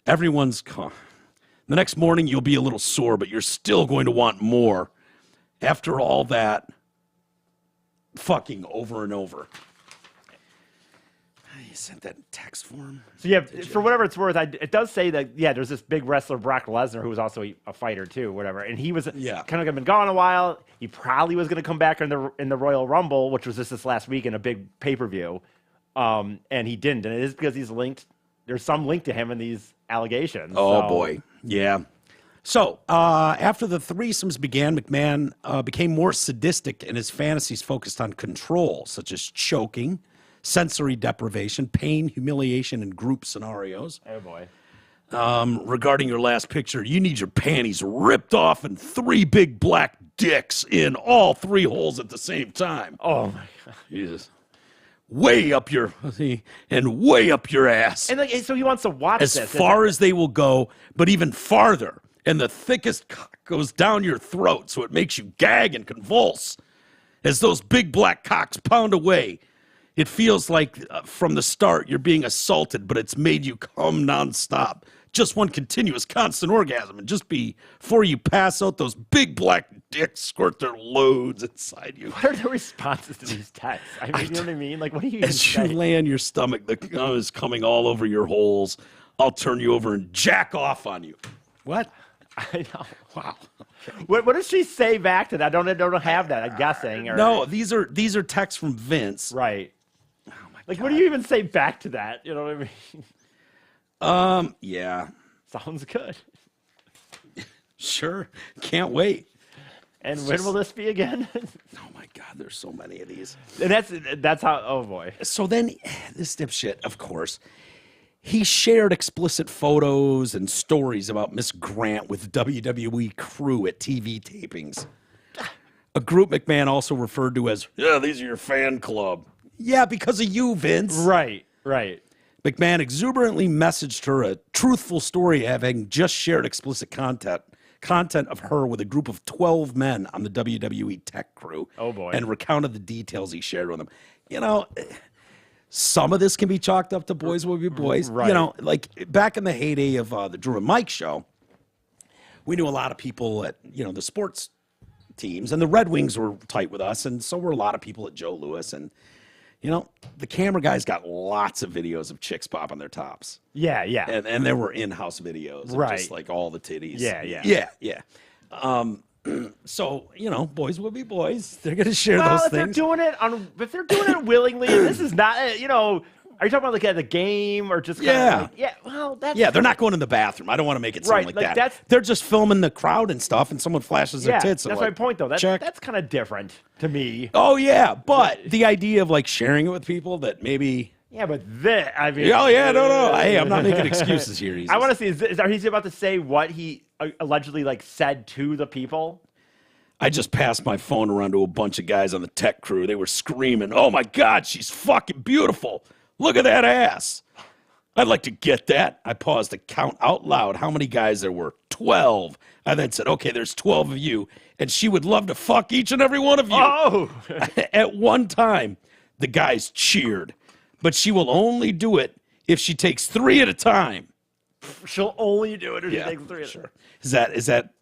Everyone's cum. The next morning, you'll be a little sore, but you're still going to want more. After all that, fucking over and over. You sent that in text form? So, for whatever it's worth, it does say that, there's this big wrestler, Brock Lesnar, who was also a fighter, too, whatever. And he was kind of been gone a while. He probably was going to come back in the Royal Rumble, which was just this last week in a big pay-per-view. And he didn't. And it is because he's linked. There's some link to him in these allegations. Oh, boy. Yeah. So, after the threesomes began, McMahon became more sadistic and his fantasies focused on control, such as choking, sensory deprivation, pain, humiliation, and group scenarios. Oh, boy. Regarding your last picture, you need your panties ripped off and 3 big black dicks in all 3 holes at the same time. Oh, my God. Jesus. Way up your and way up your ass. And so he wants to watch as this. far as they will go, but even farther. And the thickest cock goes down your throat, so it makes you gag and convulse. As those big black cocks pound away, it feels like from the start you're being assaulted, but it's made you come nonstop. Just one continuous, constant orgasm. And just before you pass out, those big black dicks squirt their loads inside you. What are the responses to these texts? I mean, you know what I mean? Like, what do you even As say? you lay on your stomach, the cum is coming all over your holes. I'll turn you over and jack off on you. What? I know. Wow. What does she say back to that? I don't have that. I'm guessing. Or, No, these are texts from Vince. Right. Oh my God. What do you even say back to that? You know what I mean? Yeah. Sounds good. Sure. Can't wait. And when will this be again? Oh my God, there's so many of these. And that's how. Oh boy. So then, this dipshit, of course, he shared explicit photos and stories about Miss Grant with WWE crew at TV tapings. A group McMahon also referred to as, yeah, these are your fan club. Yeah, because of you, Vince. Right. McMahon exuberantly messaged her a truthful story, having just shared explicit content of her with a group of 12 men on the WWE tech crew. Oh, boy. And recounted the details he shared with them. You know, some of this can be chalked up to boys will be boys. Right. You know, like back in the heyday of the Drew and Mike show, we knew a lot of people at, the sports teams, and the Red Wings were tight with us, and so were a lot of people at Joe Louis. And, the camera guys got lots of videos of chicks popping their tops. Yeah. And there were in-house videos of Right. just like all the titties. Yeah. So, boys will be boys. They're going to share Well, those if things. if they're doing it willingly, and this is not, are you talking about like at the game or just kind of well, that's Yeah, they're not going in the bathroom. I don't want to make it sound Right, like like that. that's- They're just filming the crowd and stuff, and someone flashes their yeah, tits. that's and my like, point though. check. That's kind of different to me. Oh, yeah, but the idea of like sharing it with people that maybe... Yeah, but I mean, Oh, yeah, no. Hey, I'm not making excuses here. I want to see, is he about to say what he allegedly like said to the people? I just passed my phone around to a bunch of guys on the tech crew. They were screaming, oh my God, she's fucking beautiful. Look at that ass. I'd like to get that. I paused to count out loud how many guys there were. 12. I then said, okay, there's 12 of you, and she would love to fuck each and every one of you. Oh! At one time, the guys cheered, but she will only do it if she takes 3 at a time. She'll only do it if she takes 3 of them. Is that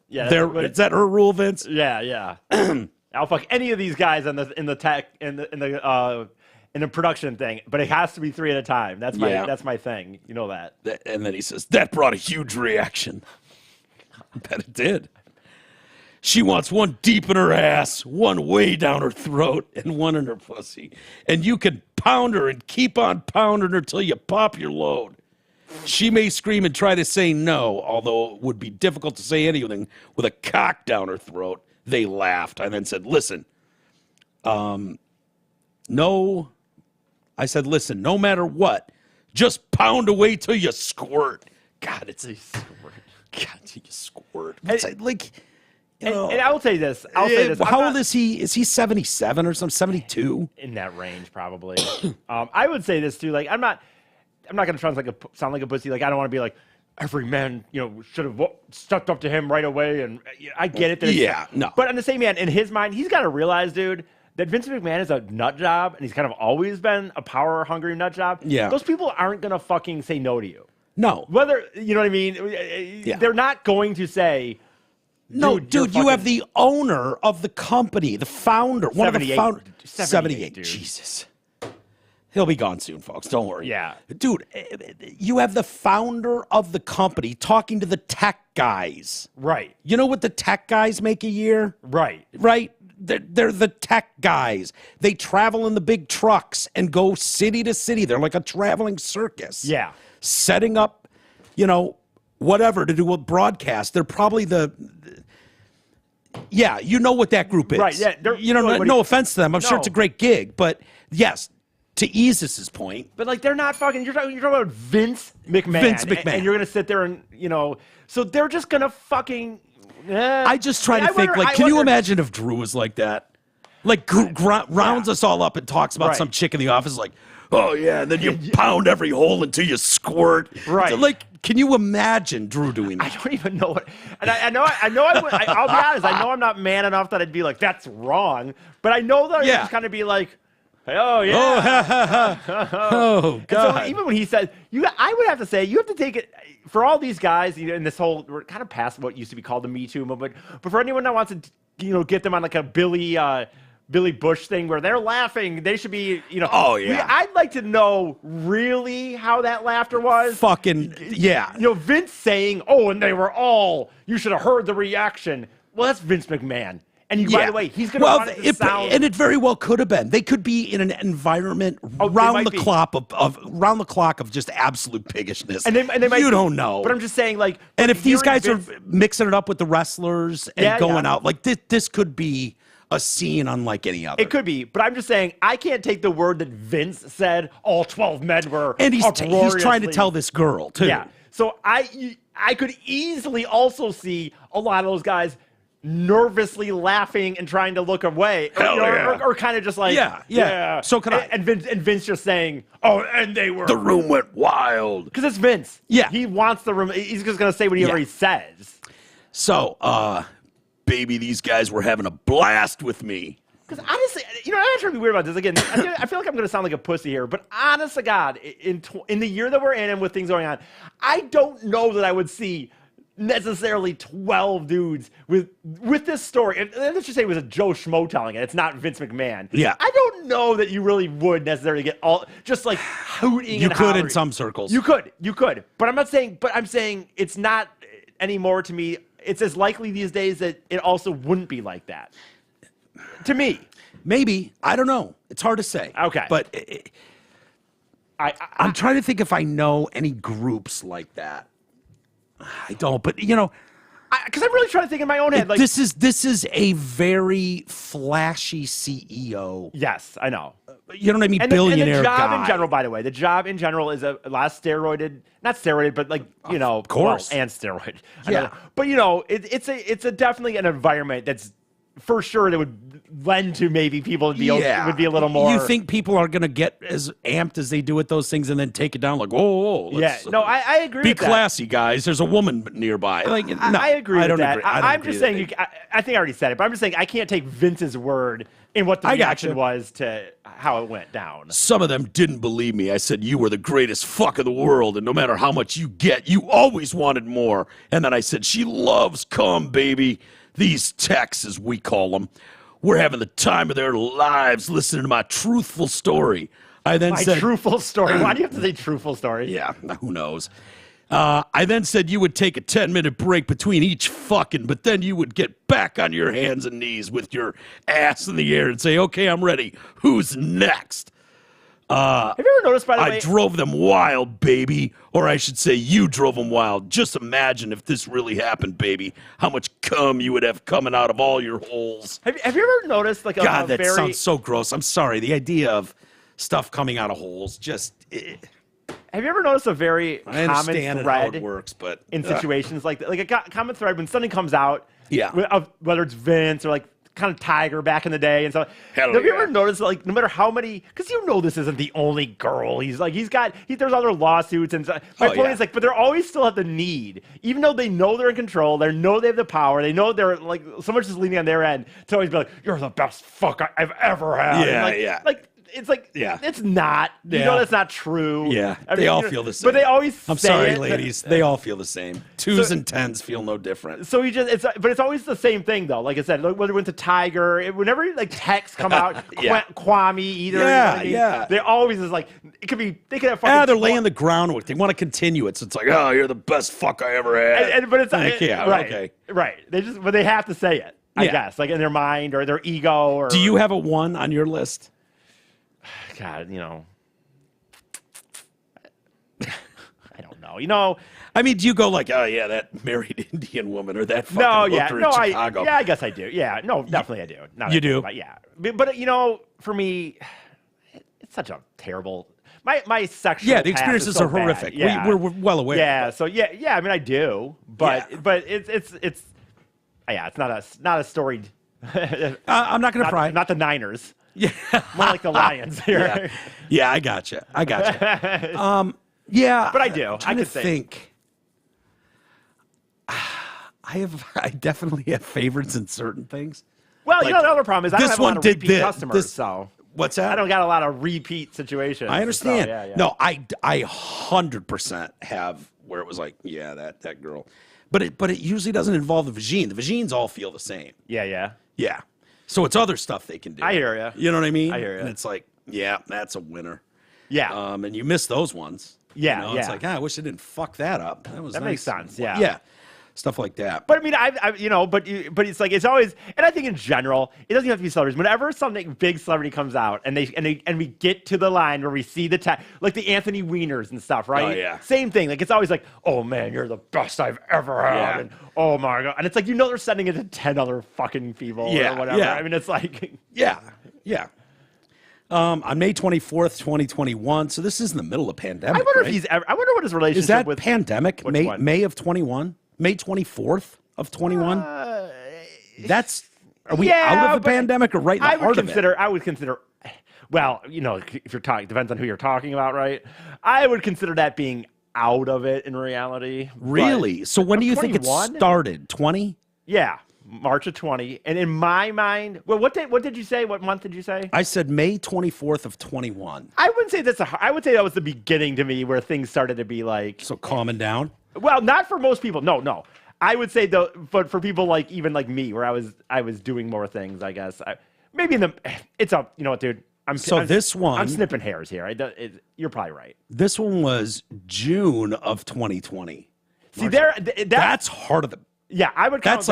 Yeah, is that her rule, Vince? Yeah. I'll fuck any of these guys in the tech in the production thing, but it has to be 3 at a time. That's my thing. You know that. And then he says, that brought a huge reaction. I bet it did. She wants one deep in her ass, one way down her throat, and one in her pussy. And you can pound her and keep on pounding her till you pop your load. She may scream and try to say no, although it would be difficult to say anything with a cock down her throat. They laughed. I then said, listen, no. I said, listen, no matter what, just pound away till you squirt. God, it's a squirt. God, till you squirt. It's like, and I will say this. I'll say this. How old is he? Is he 77 or something? 72? In that range, probably. I would say this too. Like, I'm not going to sound like a pussy. Like, I don't want to be like, every man, should have stepped up to him right away. And I get it. No. But on the same hand, in his mind, he's got to realize, dude, that Vince McMahon is a nut job, and he's kind of always been a power-hungry nut job. Yeah. Those people aren't going to fucking say no to you. No. Whether, you know what I mean? Yeah. They're not going to say, no, dude, you have the owner of the company, the founder, one of the 78. founders. 78, dude. Jesus. He'll be gone soon, folks. Don't worry. Yeah. Dude, you have the founder of the company talking to the tech guys. Right. You know what the tech guys make a year? Right. Right? They're the tech guys. They travel in the big trucks and go city to city. They're like a traveling circus. Yeah. Setting up, whatever to do a broadcast. They're probably you know what that group is. Right, yeah, no offense to them. I'm sure it's a great gig, but yes, to Easis's point. But like they're not fucking. You're talking about Vince McMahon. Vince McMahon. And you're gonna sit there and so they're just gonna fucking. I just try to think. Can you imagine if Drew was like that? Like rounds us all up and talks about some chick in the office, like, oh yeah, and then you pound every hole until you squirt. Right. So, like, can you imagine Drew doing that? I don't even know what. And I know I would. I'll be honest. I know I'm not man enough that I'd be like, that's wrong. But I know that I'd just kind of be like, oh yeah. Oh God. So even when he said, I would have to say, you have to take it for all these guys in this whole. We're kind of past what used to be called the Me Too movement. But for anyone that wants to, get them on like a Billy Bush thing where they're laughing, they should be, Oh yeah. I'd like to know really how that laughter was. Fucking yeah. Vince saying, "Oh, and they were all. You should have heard the reaction." Well, that's Vince McMahon. And by the way, he's going to want it to sound. And it very well could have been. They could be in an environment round the clock of just absolute piggishness. And they might don't know. But I'm just saying, like, and if these guys are mixing it up with the wrestlers and going out, like this could be a scene unlike any other. It could be, but I'm just saying I can't take the word that Vince said. All 12 men were, and he's trying to tell this girl too. Yeah. So I could easily also see a lot of those guys nervously laughing and trying to look away, or kind of just like, yeah. So can I? And Vince just saying, oh, and they were. The room went wild because it's Vince. Yeah, he wants the room. He's just gonna say whatever he says. So, baby, these guys were having a blast with me. Because honestly, I'm trying to be weird about this. Again, I feel like I'm going to sound like a pussy here, but honest to God, in the year that we're in and with things going on, I don't know that I would see necessarily 12 dudes with this story. And let's just say it was a Joe Schmo telling it. It's not Vince McMahon. Yeah. I don't know that you really would necessarily get all just like hooting. You and could hollering. in some circles. You could. But I'm saying it's not anymore to me. It's as likely these days that it also wouldn't be like that. To me. Maybe. I don't know. It's hard to say. Okay. But I'm trying to think if I know any groups like that. I don't, but because I'm really trying to think in my own head. Like this is a very flashy CEO. Yes, I know. You know what I mean? And Billionaire the job guy. in general, by the way, the job in general is a lot steroided, not steroided, but like of course, and steroid. Yeah, but it's a definitely an environment that's for sure that would lend to maybe people would be a little more. You think people are going to get as amped as they do at those things and then take it down like, whoa, let's, no, I agree. Be classy, guys. There's a woman nearby. Like, no, I agree. I don't with that. agree. I'm just saying. I think I already said it, but I'm just saying I can't take Vince's word in what the reaction was to how it went down. Some of them didn't believe me. I said you were the greatest fuck in the world, and no matter how much you get, you always wanted more. And then I said she loves cum, baby. These techs, as we call them, we're having the time of their lives listening to my truthful story. I then said, truthful story? Why do you have to say truthful story? Yeah, who knows? I then said you would take a 10-minute break between each fucking, but then you would get back on your hands and knees with your ass in the air and say, okay, I'm ready. Who's next? Have you ever noticed, by the way? I drove them wild, baby. Or I should say you drove them wild. Just imagine if this really happened, baby. How much cum you would have coming out of all your holes. Have you ever noticed, like, God, that sounds so gross. I'm sorry. The idea of stuff coming out of holes just... Have you ever noticed a very common thread how it works, but in situations like that? Like a common thread when something comes out, whether it's Vince or like kind of Tiger back in the day and stuff. Have you ever noticed, like, no matter how many, because this isn't the only girl. There's other lawsuits and stuff. My point is, like, but they're always still have the need, even though they know they're in control, they know they have the power, they know they're like so much is leaning on their end to always be like, you're the best fuck I've ever had. It's like, it's not. You know that's not true. Yeah, they all feel the same. But they always I'm sorry, ladies. They all feel the same. Twos and tens feel no different. So but it's always the same thing, though. Like I said, whether it went to Tiger, whenever like texts come out, Kwame, either. They always is like, it could be, they could have fucking. They're laying the groundwork. They want to continue it. So it's like, oh, you're the best fuck I ever had. But it's like, right. But they have to say it, I guess, like in their mind or their ego. Or do you have a one on your list? God, I don't know. know. You know. I mean, do you go like, oh yeah, that married Indian woman or that fucking hooker in Chicago? I guess I do. Yeah, no, definitely I do. Not you do? But yeah, but you know, for me, it's such a terrible. My sexual the experiences are horrific. Yeah. We're well aware. Yeah, so yeah. I mean, I do, but it's not a storied. I'm not going to pry. Not the Niners. Yeah, more like the Lions here. Yeah, I gotcha. Yeah, but I do. I could think. I definitely have favorites in certain things. Well, like, you know, the other problem is I don't have a lot of repeat customers. So what's that? I don't got a lot of repeat situations. I understand. So, yeah. No, I 100% have where it was like, yeah, that girl. But it usually doesn't involve the vagine. The vagines all feel the same. Yeah. So it's other stuff they can do. I hear you. You know what I mean? I hear you. And it's like, yeah, that's a winner. Yeah. And you miss those ones. Yeah, you know? It's like, I wish I didn't fuck that up. That nice. Makes sense. Yeah. Yeah. Stuff like that. But I mean, but it's like it's always, and I think in general, it doesn't have to be celebrities. Whenever something big celebrity comes out, and we get to the line where we see like the Anthony Wieners and stuff, right? Oh yeah. Same thing. Like it's always like, oh man, you're the best I've ever had. Yeah. And oh my god, and it's like they're sending it to 10 other fucking people or whatever. Yeah. I mean, it's like yeah. On May 24th, 2021. So this is in the middle of pandemic. I wonder right? if he's ever. I wonder what his relationship is that with pandemic. May of 21. May 24th of 21. That's are we out of the pandemic or right in the heart of it? I would consider. Well, you know, if you're talking, depends on who you're talking about, right? I would consider that being out of it in reality. Really? So when do you 21? think it started? 20? Yeah, March of 20. And in my mind, well, what did you say? What month did you say? I said May 24th of 21. I wouldn't say I would say that was the beginning to me where things started to be like. So calming down? Well, not for most people. No. I would say though, but for people like even like me, where I was doing more things, I guess. Maybe it's a, you know what, dude. I'm snipping hairs here. You're probably right. This one was June of 2020. See, that's hard of the. Yeah, I would count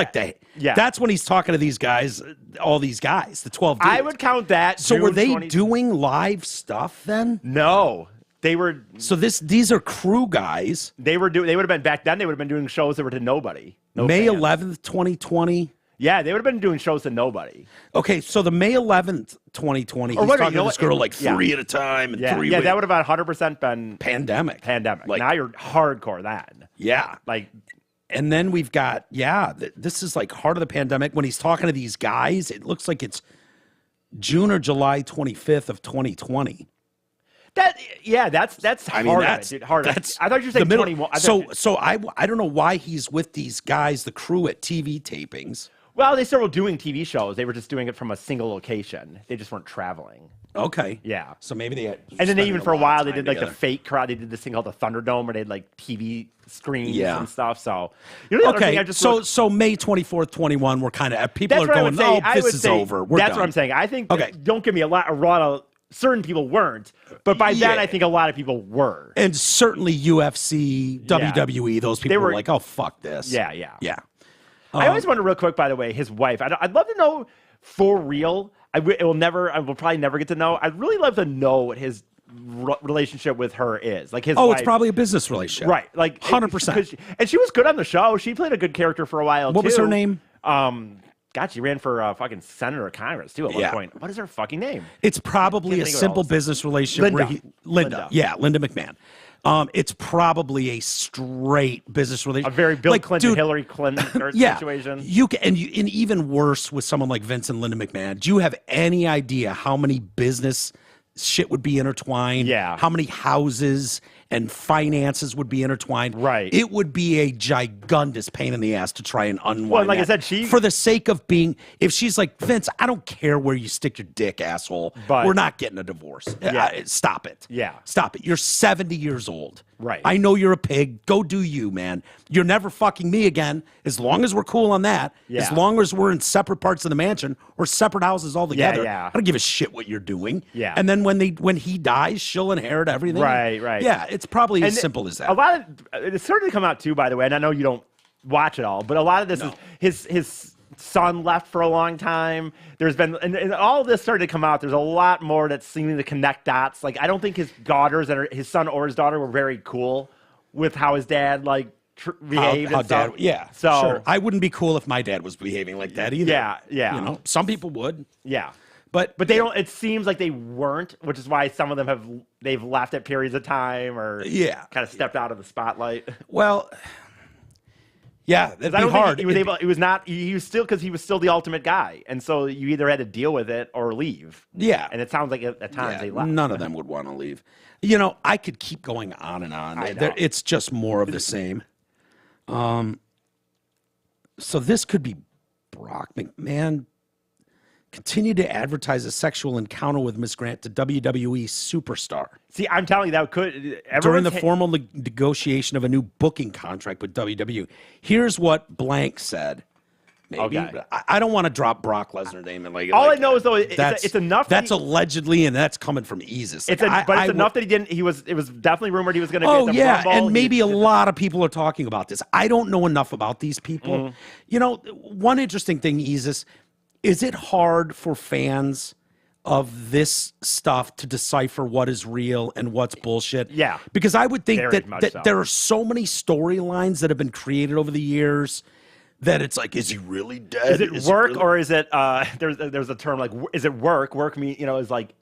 That's when he's talking to these guys, all these guys, the 12 dudes. I would count that. So June were they 20... doing live stuff then? No. They were. So these are crew guys. They would have been back then. They would have been doing shows that were to nobody. May 11th, 2020. Yeah, they would have been doing shows to nobody. Okay, so the May 11th, 2020. He's talking to this girl like 3 at a time and 3 weeks. That would have 100% been pandemic. Like, now you're hardcore then. Yeah, like. And then we've got this is like heart of the pandemic when he's talking to these guys. It looks like it's June or July 25th of 2020. That's hard. I mean, dude. Hard. That's I thought you were saying 21. So I don't know why he's with these guys, the crew at TV tapings. Well, they started doing TV shows. They were just doing it from a single location. They just weren't traveling. Okay. Yeah. So maybe they had. And then even for a while they did like the fake crowd. They did this thing called the Thunderdome where they had like TV screens and stuff. So okay. So May 24th, 21. We're kind of people are going. This is over. We're that's done. what I'm saying. I think. Okay. Don't give me a lot of. Certain people weren't, but by then I think a lot of people were. And certainly UFC, WWE, those people were like, "Oh fuck this." Yeah. I always wonder, real quick, by the way, his wife. I'd love to know for real. I will probably never get to know. I'd really love to know what his relationship with her is. Like his. Oh, wife. it's probably a business relationship, right? Like 100%. And she was good on the show. She played a good character for a while. What was her name? God, she ran for fucking senator of Congress too at one point. What is her fucking name? It's probably a simple business relationship. Linda. Yeah, Linda McMahon. It's probably a straight business relationship. A very Bill Clinton, Hillary Clinton situation. And even worse with someone like Vince and Linda McMahon. Do you have any idea how many business shit would be intertwined? Yeah. How many houses and finances would be intertwined? Right. It would be a gigundous pain in the ass to try and unwind. Well, like I said, for the sake of being, if she's like, Vince, I don't care where you stick your dick, asshole. But we're not getting a divorce. Stop it. Yeah. Stop it. You're 70 years old. Right. I know you're a pig. Go do you, man. You're never fucking me again. As long as we're cool on that. Yeah. As long as we're in separate parts of the mansion or separate houses altogether. Yeah. I don't give a shit what you're doing. Yeah. And then when he dies, she'll inherit everything. Right. Yeah. It's probably as simple as that. A lot of it's starting to come out too, by the way, and I know you don't watch it all, but a lot of this is his son left for a long time. There's been and all of this started to come out. There's a lot more that's seeming to connect dots. Like I don't think his daughters and his son or his daughter were very cool with how his dad like behaved How and stuff. dad, yeah. So sure. I wouldn't be cool if my dad was behaving like that either. Yeah. You know, some people would. Yeah. But they don't. It seems like they weren't, which is why some of them they've left at periods of time or kind of stepped out of the spotlight. Well, yeah, that'd be hard. He was still because he was still the ultimate guy, and so you either had to deal with it or leave. Yeah, and it sounds like at times they left. None of them would want to leave. You know, I could keep going on and on. It's just more of the same. So this could be Brock McMahon. Continue to advertise a sexual encounter with Miss Grant to WWE superstar. See, I'm telling you, that could... During the formal negotiation of a new booking contract with WWE. Here's what blank said. Maybe. Okay. I don't want to drop Brock Lesnar's name. And all I know is, though, it's enough... That's allegedly, and that's coming from Easus. It's enough that he didn't... It was definitely rumored he was going to be at the Rumble. And maybe a lot of people are talking about this. I don't know enough about these people. Mm-hmm. You know, one interesting thing, Easus... Is it hard for fans of this stuff to decipher what is real and what's bullshit? Yeah. Because I would think that there are so many storylines that have been created over the years that it's like, is he really dead? Is it work or is it, there's a term like, is it work? Work is like,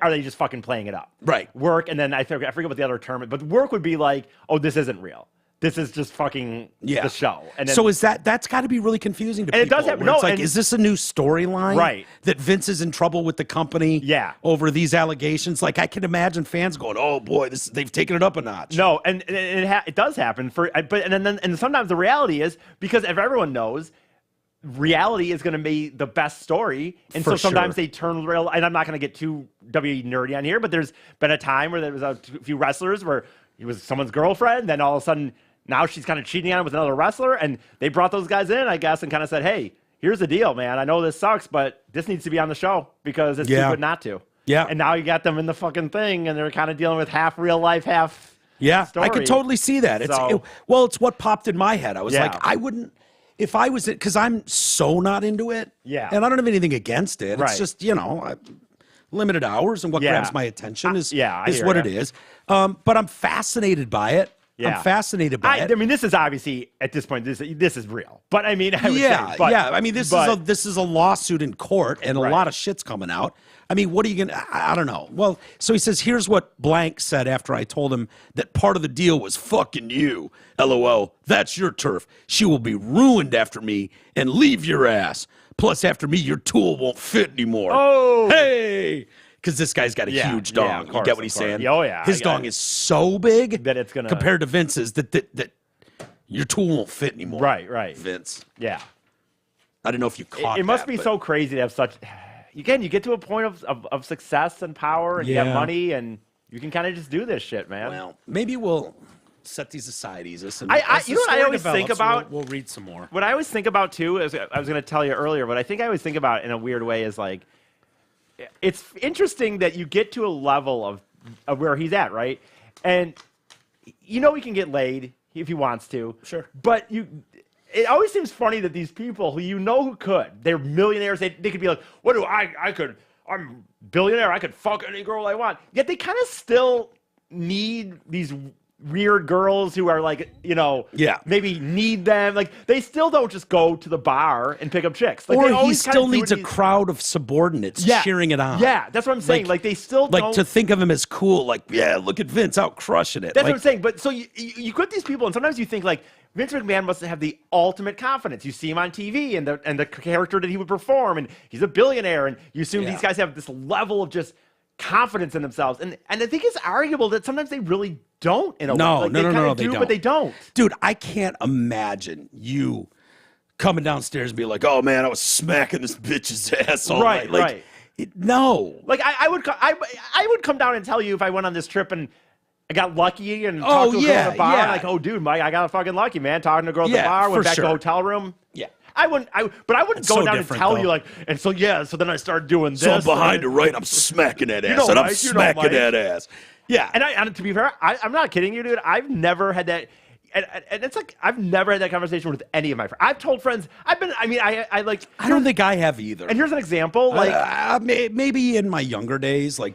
are they just fucking playing it up? Right. Work, and then I forget what the other term, but work would be like, oh, this isn't real. This is just fucking the show. And then, so that's got to be really confusing to people. And it does happen. No, it's like, is this a new storyline? Right. That Vince is in trouble with the company over these allegations? Like, I can imagine fans going, oh, boy, they've taken it up a notch. No, and it does happen. And sometimes the reality is, because if everyone knows, reality is going to be the best story. And so sometimes they turn real. And I'm not going to get too WWE nerdy on here, but there's been a time where there was a few wrestlers where he was someone's girlfriend, then all of a sudden... Now she's kind of cheating on him with another wrestler, and they brought those guys in, I guess, and kind of said, hey, here's the deal, man. I know this sucks, but this needs to be on the show because it's too good not to. Yeah. And now you got them in the fucking thing, and they're kind of dealing with half real life, half story. I could totally see that. It's what popped in my head. I was like, I wouldn't, if I was, because I'm so not into it. Yeah. And I don't have anything against it. Right. It's just, limited hours, and what grabs my attention is what it is. But I'm fascinated by it. Yeah. I'm fascinated by it. I mean, this is obviously at this point. This is real. But I mean, I mean, this is a lawsuit in court, and a lot of shit's coming out. I mean, what are you gonna? I don't know. Well, so he says, here's what blank said after I told him that part of the deal was fucking you. LOL. That's your turf. She will be ruined after me and leave your ass. Plus, after me, your tool won't fit anymore. Oh, hey. Because this guy's got a huge dong. Yeah, You get what he's saying? Oh, yeah. His dong is so big that it's gonna compared to Vince's that your tool won't fit anymore. Right. Vince. Yeah. I don't know if you caught it must be so crazy to have such. Again, you get to a point of success and power, and you have money, and you can kind of just do this shit, man. Well, maybe we'll set these aside, Easus. You know what I always think about? We'll read some more. What I always think about too is I was going to tell you earlier, but I think I always think about it in a weird way is like. It's interesting that you get to a level of where he's at, right? And he can get laid if he wants to. Sure. But it always seems funny that these people who could, they're millionaires, they could be like, what do I could, I'm billionaire, I could fuck any girl I want. Yet they kind of still need these weird girls who are like, maybe need them. Like, they still don't just go to the bar and pick up chicks. Like, or he still needs a crowd of subordinates cheering it on. Yeah, that's what I'm saying. Like they still don't... to think of him as cool. Like, yeah, look at Vince out crushing it. That's what I'm saying. But so you put these people, and sometimes you think like Vince McMahon must have the ultimate confidence. You see him on TV and the character that he would perform, and he's a billionaire, and you assume these guys have this level of just confidence in themselves. And I think it's arguable that sometimes they really don't in a way. No, they don't. But they don't. Dude, I can't imagine you coming downstairs and be like, oh man, I was smacking this bitch's ass all night. Like, no. Like I would come down and tell you if I went on this trip and I got lucky and talked to a girl at the bar. Like, oh dude, Mike, I got fucking lucky, man. Talking to a girl at the bar, went back to the hotel room. Yeah. I wouldn't go down and tell you, like, and so then I started doing this. So I'm behind her, right? I'm smacking that ass. And I'm smacking that ass. Yeah. And to be fair, I'm not kidding you, dude. I've never had that. And it's like, I've never had that conversation with any of my friends. I've told friends, I don't think I have either. And here's an example. Like, maybe in my younger days, like,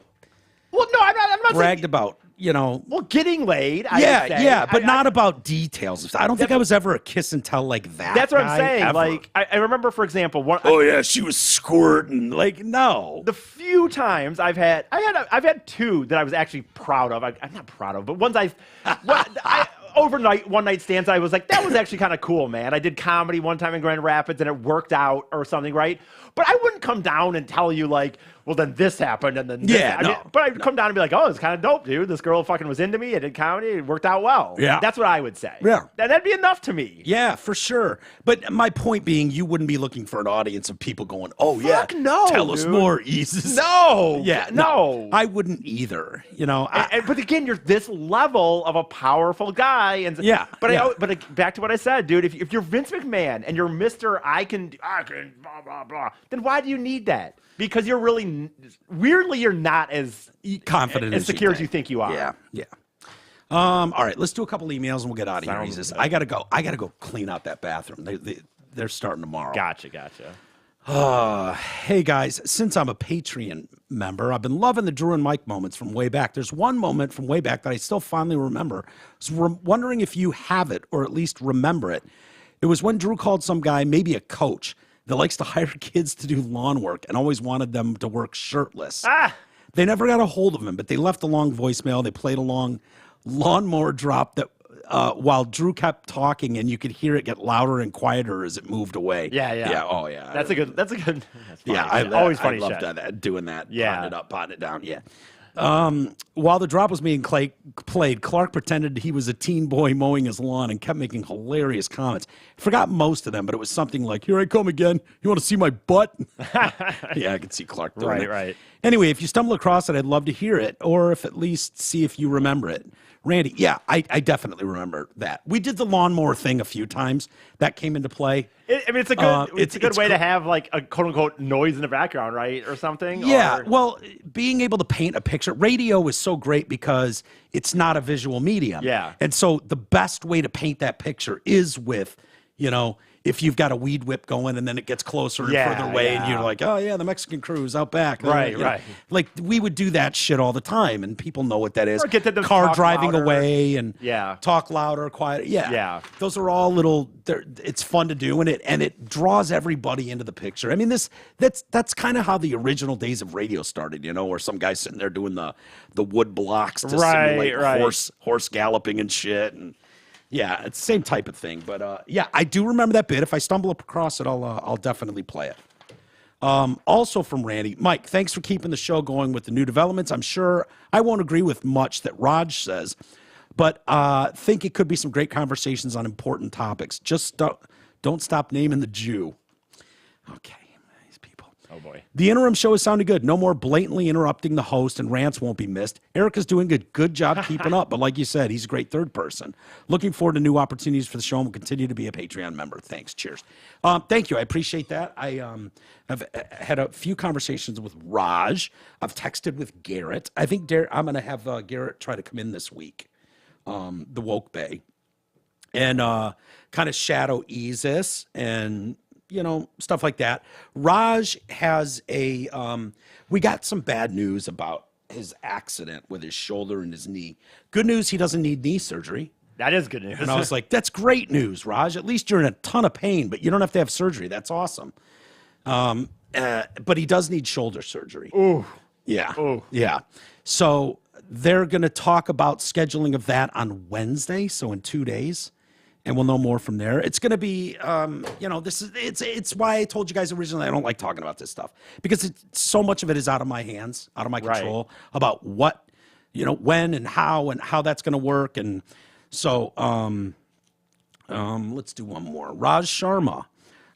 well, no, I'm not bragged about, Well, getting laid. I yeah, would say. yeah, but not about details. I don't think I was ever a kiss and tell like that. That's what I'm guy, saying. ever. Like, I remember, for example, yeah, she was squirting. Like, no. the few times I've had two that I was actually proud of. I'm not proud of, but ones overnight one night stands. I was like, that was actually kind of cool, man. I did comedy one time in Grand Rapids and it worked out or something, right? But I wouldn't come down and tell you like, well, then this happened and then this. But I'd come down and be like, oh, it's kind of dope, dude. This girl fucking was into me. I did comedy. It worked out well. Yeah. That's what I would say. Yeah. That'd be enough to me. Yeah, for sure. But my point being, you wouldn't be looking for an audience of people going, oh, Fuck yeah, no, tell us dude. more, Isis. No. Yeah, no. I wouldn't either. But again, you're this level of a powerful guy, and But back to what I said, dude. If you're Vince McMahon and you're Mr. I can blah blah blah, then why do you need that? Because you're really weirdly you're not as confident, as secure as you think you are. Yeah, yeah. All right, let's do a couple emails and we'll get out of here. Sounds Isis. good. I gotta go clean out that bathroom. They're starting tomorrow. Gotcha. Hey guys, since I'm a Patreon member, I've been loving the Drew and Mike moments from way back. There's one moment from way back that I still fondly remember. I was wondering if you have it or at least remember it. It was when Drew called some guy, maybe a coach, that likes to hire kids to do lawn work and always wanted them to work shirtless. They never got a hold of him, but they left a long voicemail. They played a long lawnmower drop that while Drew kept talking, and you could hear it get louder and quieter as it moved away. Yeah. Oh, yeah. That's funny. Yeah, always funny I loved shit. doing that. Yeah. Potting it up, potting it down. Yeah. While the drop was being played, Clark pretended he was a teen boy mowing his lawn and kept making hilarious comments. I forgot most of them, but it was something like, "Here I come again. You want to see my butt?" Yeah, I could see Clark doing it. Right. Anyway, if you stumble across it, I'd love to hear it, or if at least see if you remember it. Randy, yeah, I definitely remember that. We did the lawnmower thing a few times. That came into play. It's a good way to have like a quote unquote noise in the background, right, or something. Yeah, well, being able to paint a picture. Radio is so great because it's not a visual medium. Yeah, and so the best way to paint that picture is with, if you've got a weed whip going and then it gets closer and further away and you're like, oh yeah, the Mexican crew is out back. Right. Like we would do that shit all the time and people know what that is. Or get to car driving louder. Away and Yeah. talk louder, quiet. Yeah. Those are all it's fun to do and it draws everybody into the picture. I mean, that's kind of how the original days of radio started, where some guy's sitting there doing the wood blocks to simulate horse galloping and shit. And yeah, it's the same type of thing, but yeah, I do remember that bit. If I stumble across it, I'll definitely play it. Also from Randy, Mike, thanks for keeping the show going with the new developments. I'm sure I won't agree with much that Raj says, but think it could be some great conversations on important topics. Just don't stop naming the Jew. Okay. Oh, boy. The interim show is sounding good. No more blatantly interrupting the host, and rants won't be missed. Erica's doing a good job keeping up, but like you said, he's a great third person. Looking forward to new opportunities for the show and will continue to be a Patreon member. Thanks. Cheers. Thank you. I appreciate that. I've had a few conversations with Raj. I've texted with Garrett. I think I'm going to have Garrett try to come in this week, the Woke Bay, and kind of shadow Isis and stuff like that. Raj has we got some bad news about his accident with his shoulder and his knee. Good news, he doesn't need knee surgery. That is good news. And I was like, that's great news, Raj. At least you're in a ton of pain, but you don't have to have surgery. That's awesome. But he does need shoulder surgery. Ooh. Yeah. Ooh. Yeah. So they're going to talk about scheduling of that on Wednesday, so in 2 days. And we'll know more from there. It's going to be, it's why I told you guys originally I don't like talking about this stuff because so much of it is out of my hands, out of my control about what, when and how that's going to work. And so, let's do one more. Raj Sharma.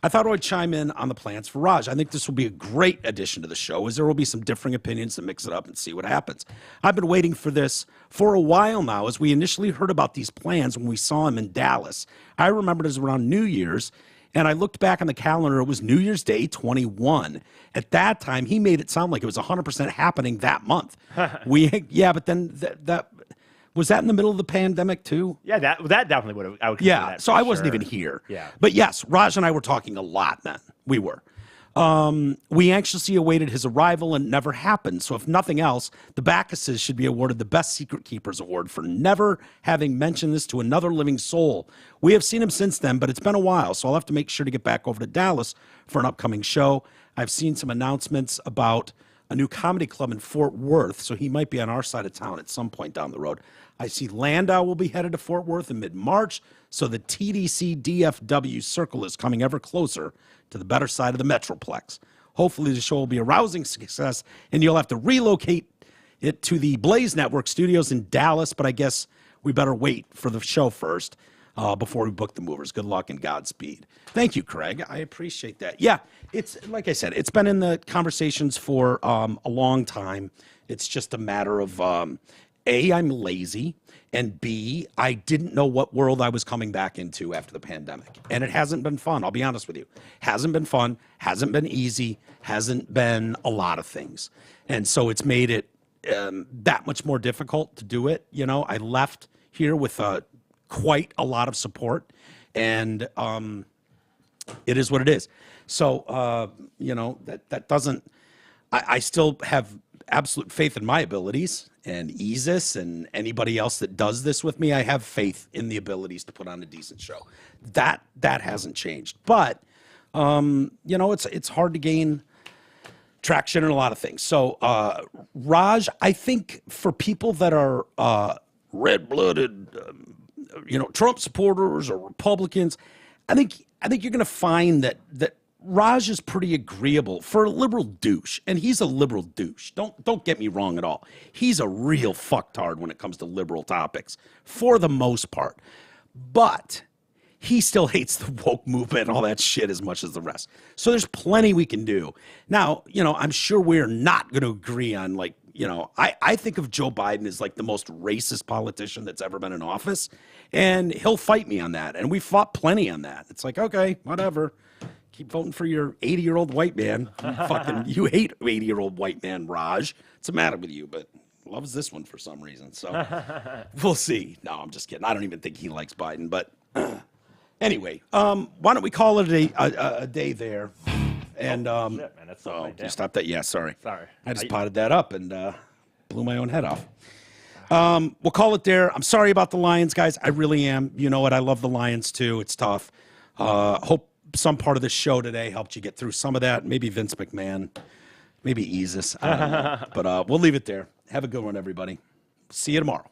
I thought I would chime in on the plans for Raj. I think this will be a great addition to the show as there will be some differing opinions to mix it up and see what happens. I've been waiting for this for a while now as we initially heard about these plans when we saw him in Dallas. I remember it was around New Year's, and I looked back on the calendar. It was New Year's Day 21. At that time, he made it sound like it was 100% happening that month. But then that was that in the middle of the pandemic too? Yeah, that definitely would have. Yeah, so I wasn't even here. Yeah. But yes, Raj and I were talking a lot then. We were. We anxiously awaited his arrival and it never happened. So if nothing else, the Backuses should be awarded the Best Secret Keepers Award for never having mentioned this to another living soul. We have seen him since then, but it's been a while, so I'll have to make sure to get back over to Dallas for an upcoming show. I've seen some announcements about a new comedy club in Fort Worth, so he might be on our side of town at some point down the road. I see Landau will be headed to Fort Worth in mid-March, so the TDC DFW circle is coming ever closer to the better side of the Metroplex. Hopefully the show will be a rousing success, and you'll have to relocate it to the Blaze Network studios in Dallas, but I guess we better wait for the show first before we book the movers. Good luck and Godspeed. Thank you, Craig. I appreciate that. Yeah, it's like I said, it's been in the conversations for a long time. It's just a matter of, A, I'm lazy, and B, I didn't know what world I was coming back into after the pandemic. And it hasn't been fun, I'll be honest with you. Hasn't been fun, hasn't been easy, hasn't been a lot of things. And so it's made it that much more difficult to do it. You know, I left here with quite a lot of support, and it is what it is. So, you know, that doesn't, I still have absolute faith in my abilities, and Isis and anybody else that does this with me. I have faith in the abilities to put on a decent show. That hasn't changed. But, you know, it's hard to gain traction in a lot of things. So, Raj, I think for people that are red-blooded, you know, Trump supporters or Republicans, I think you're going to find that Raj is pretty agreeable for a liberal douche, and he's a liberal douche. Don't get me wrong at all. He's a real fucktard when it comes to liberal topics, for the most part. But he still hates the woke movement and all that shit as much as the rest. So there's plenty we can do. Now, you know, I'm sure we're not going to agree on, like, you know, I think of Joe Biden as like the most racist politician that's ever been in office, and he'll fight me on that. And we fought plenty on that. It's like, okay, whatever. Keep voting for your 80-year-old white man. You hate 80-year-old white man, Raj. What's the matter with you? But loves this one for some reason. So we'll see. No, I'm just kidding. I don't even think he likes Biden. But anyway, why don't we call it a day there? And shit, man, that's oh, you stopped that? Yeah, sorry. Sorry. I just potted that up and blew my own head off. We'll call it there. I'm sorry about the Lions, guys. I really am. You know what? I love the Lions too. It's tough. Hope some part of the show today helped you get through some of that. Maybe Vince McMahon, maybe Isis. I don't know. But we'll leave it there. Have a good one, everybody. See you tomorrow.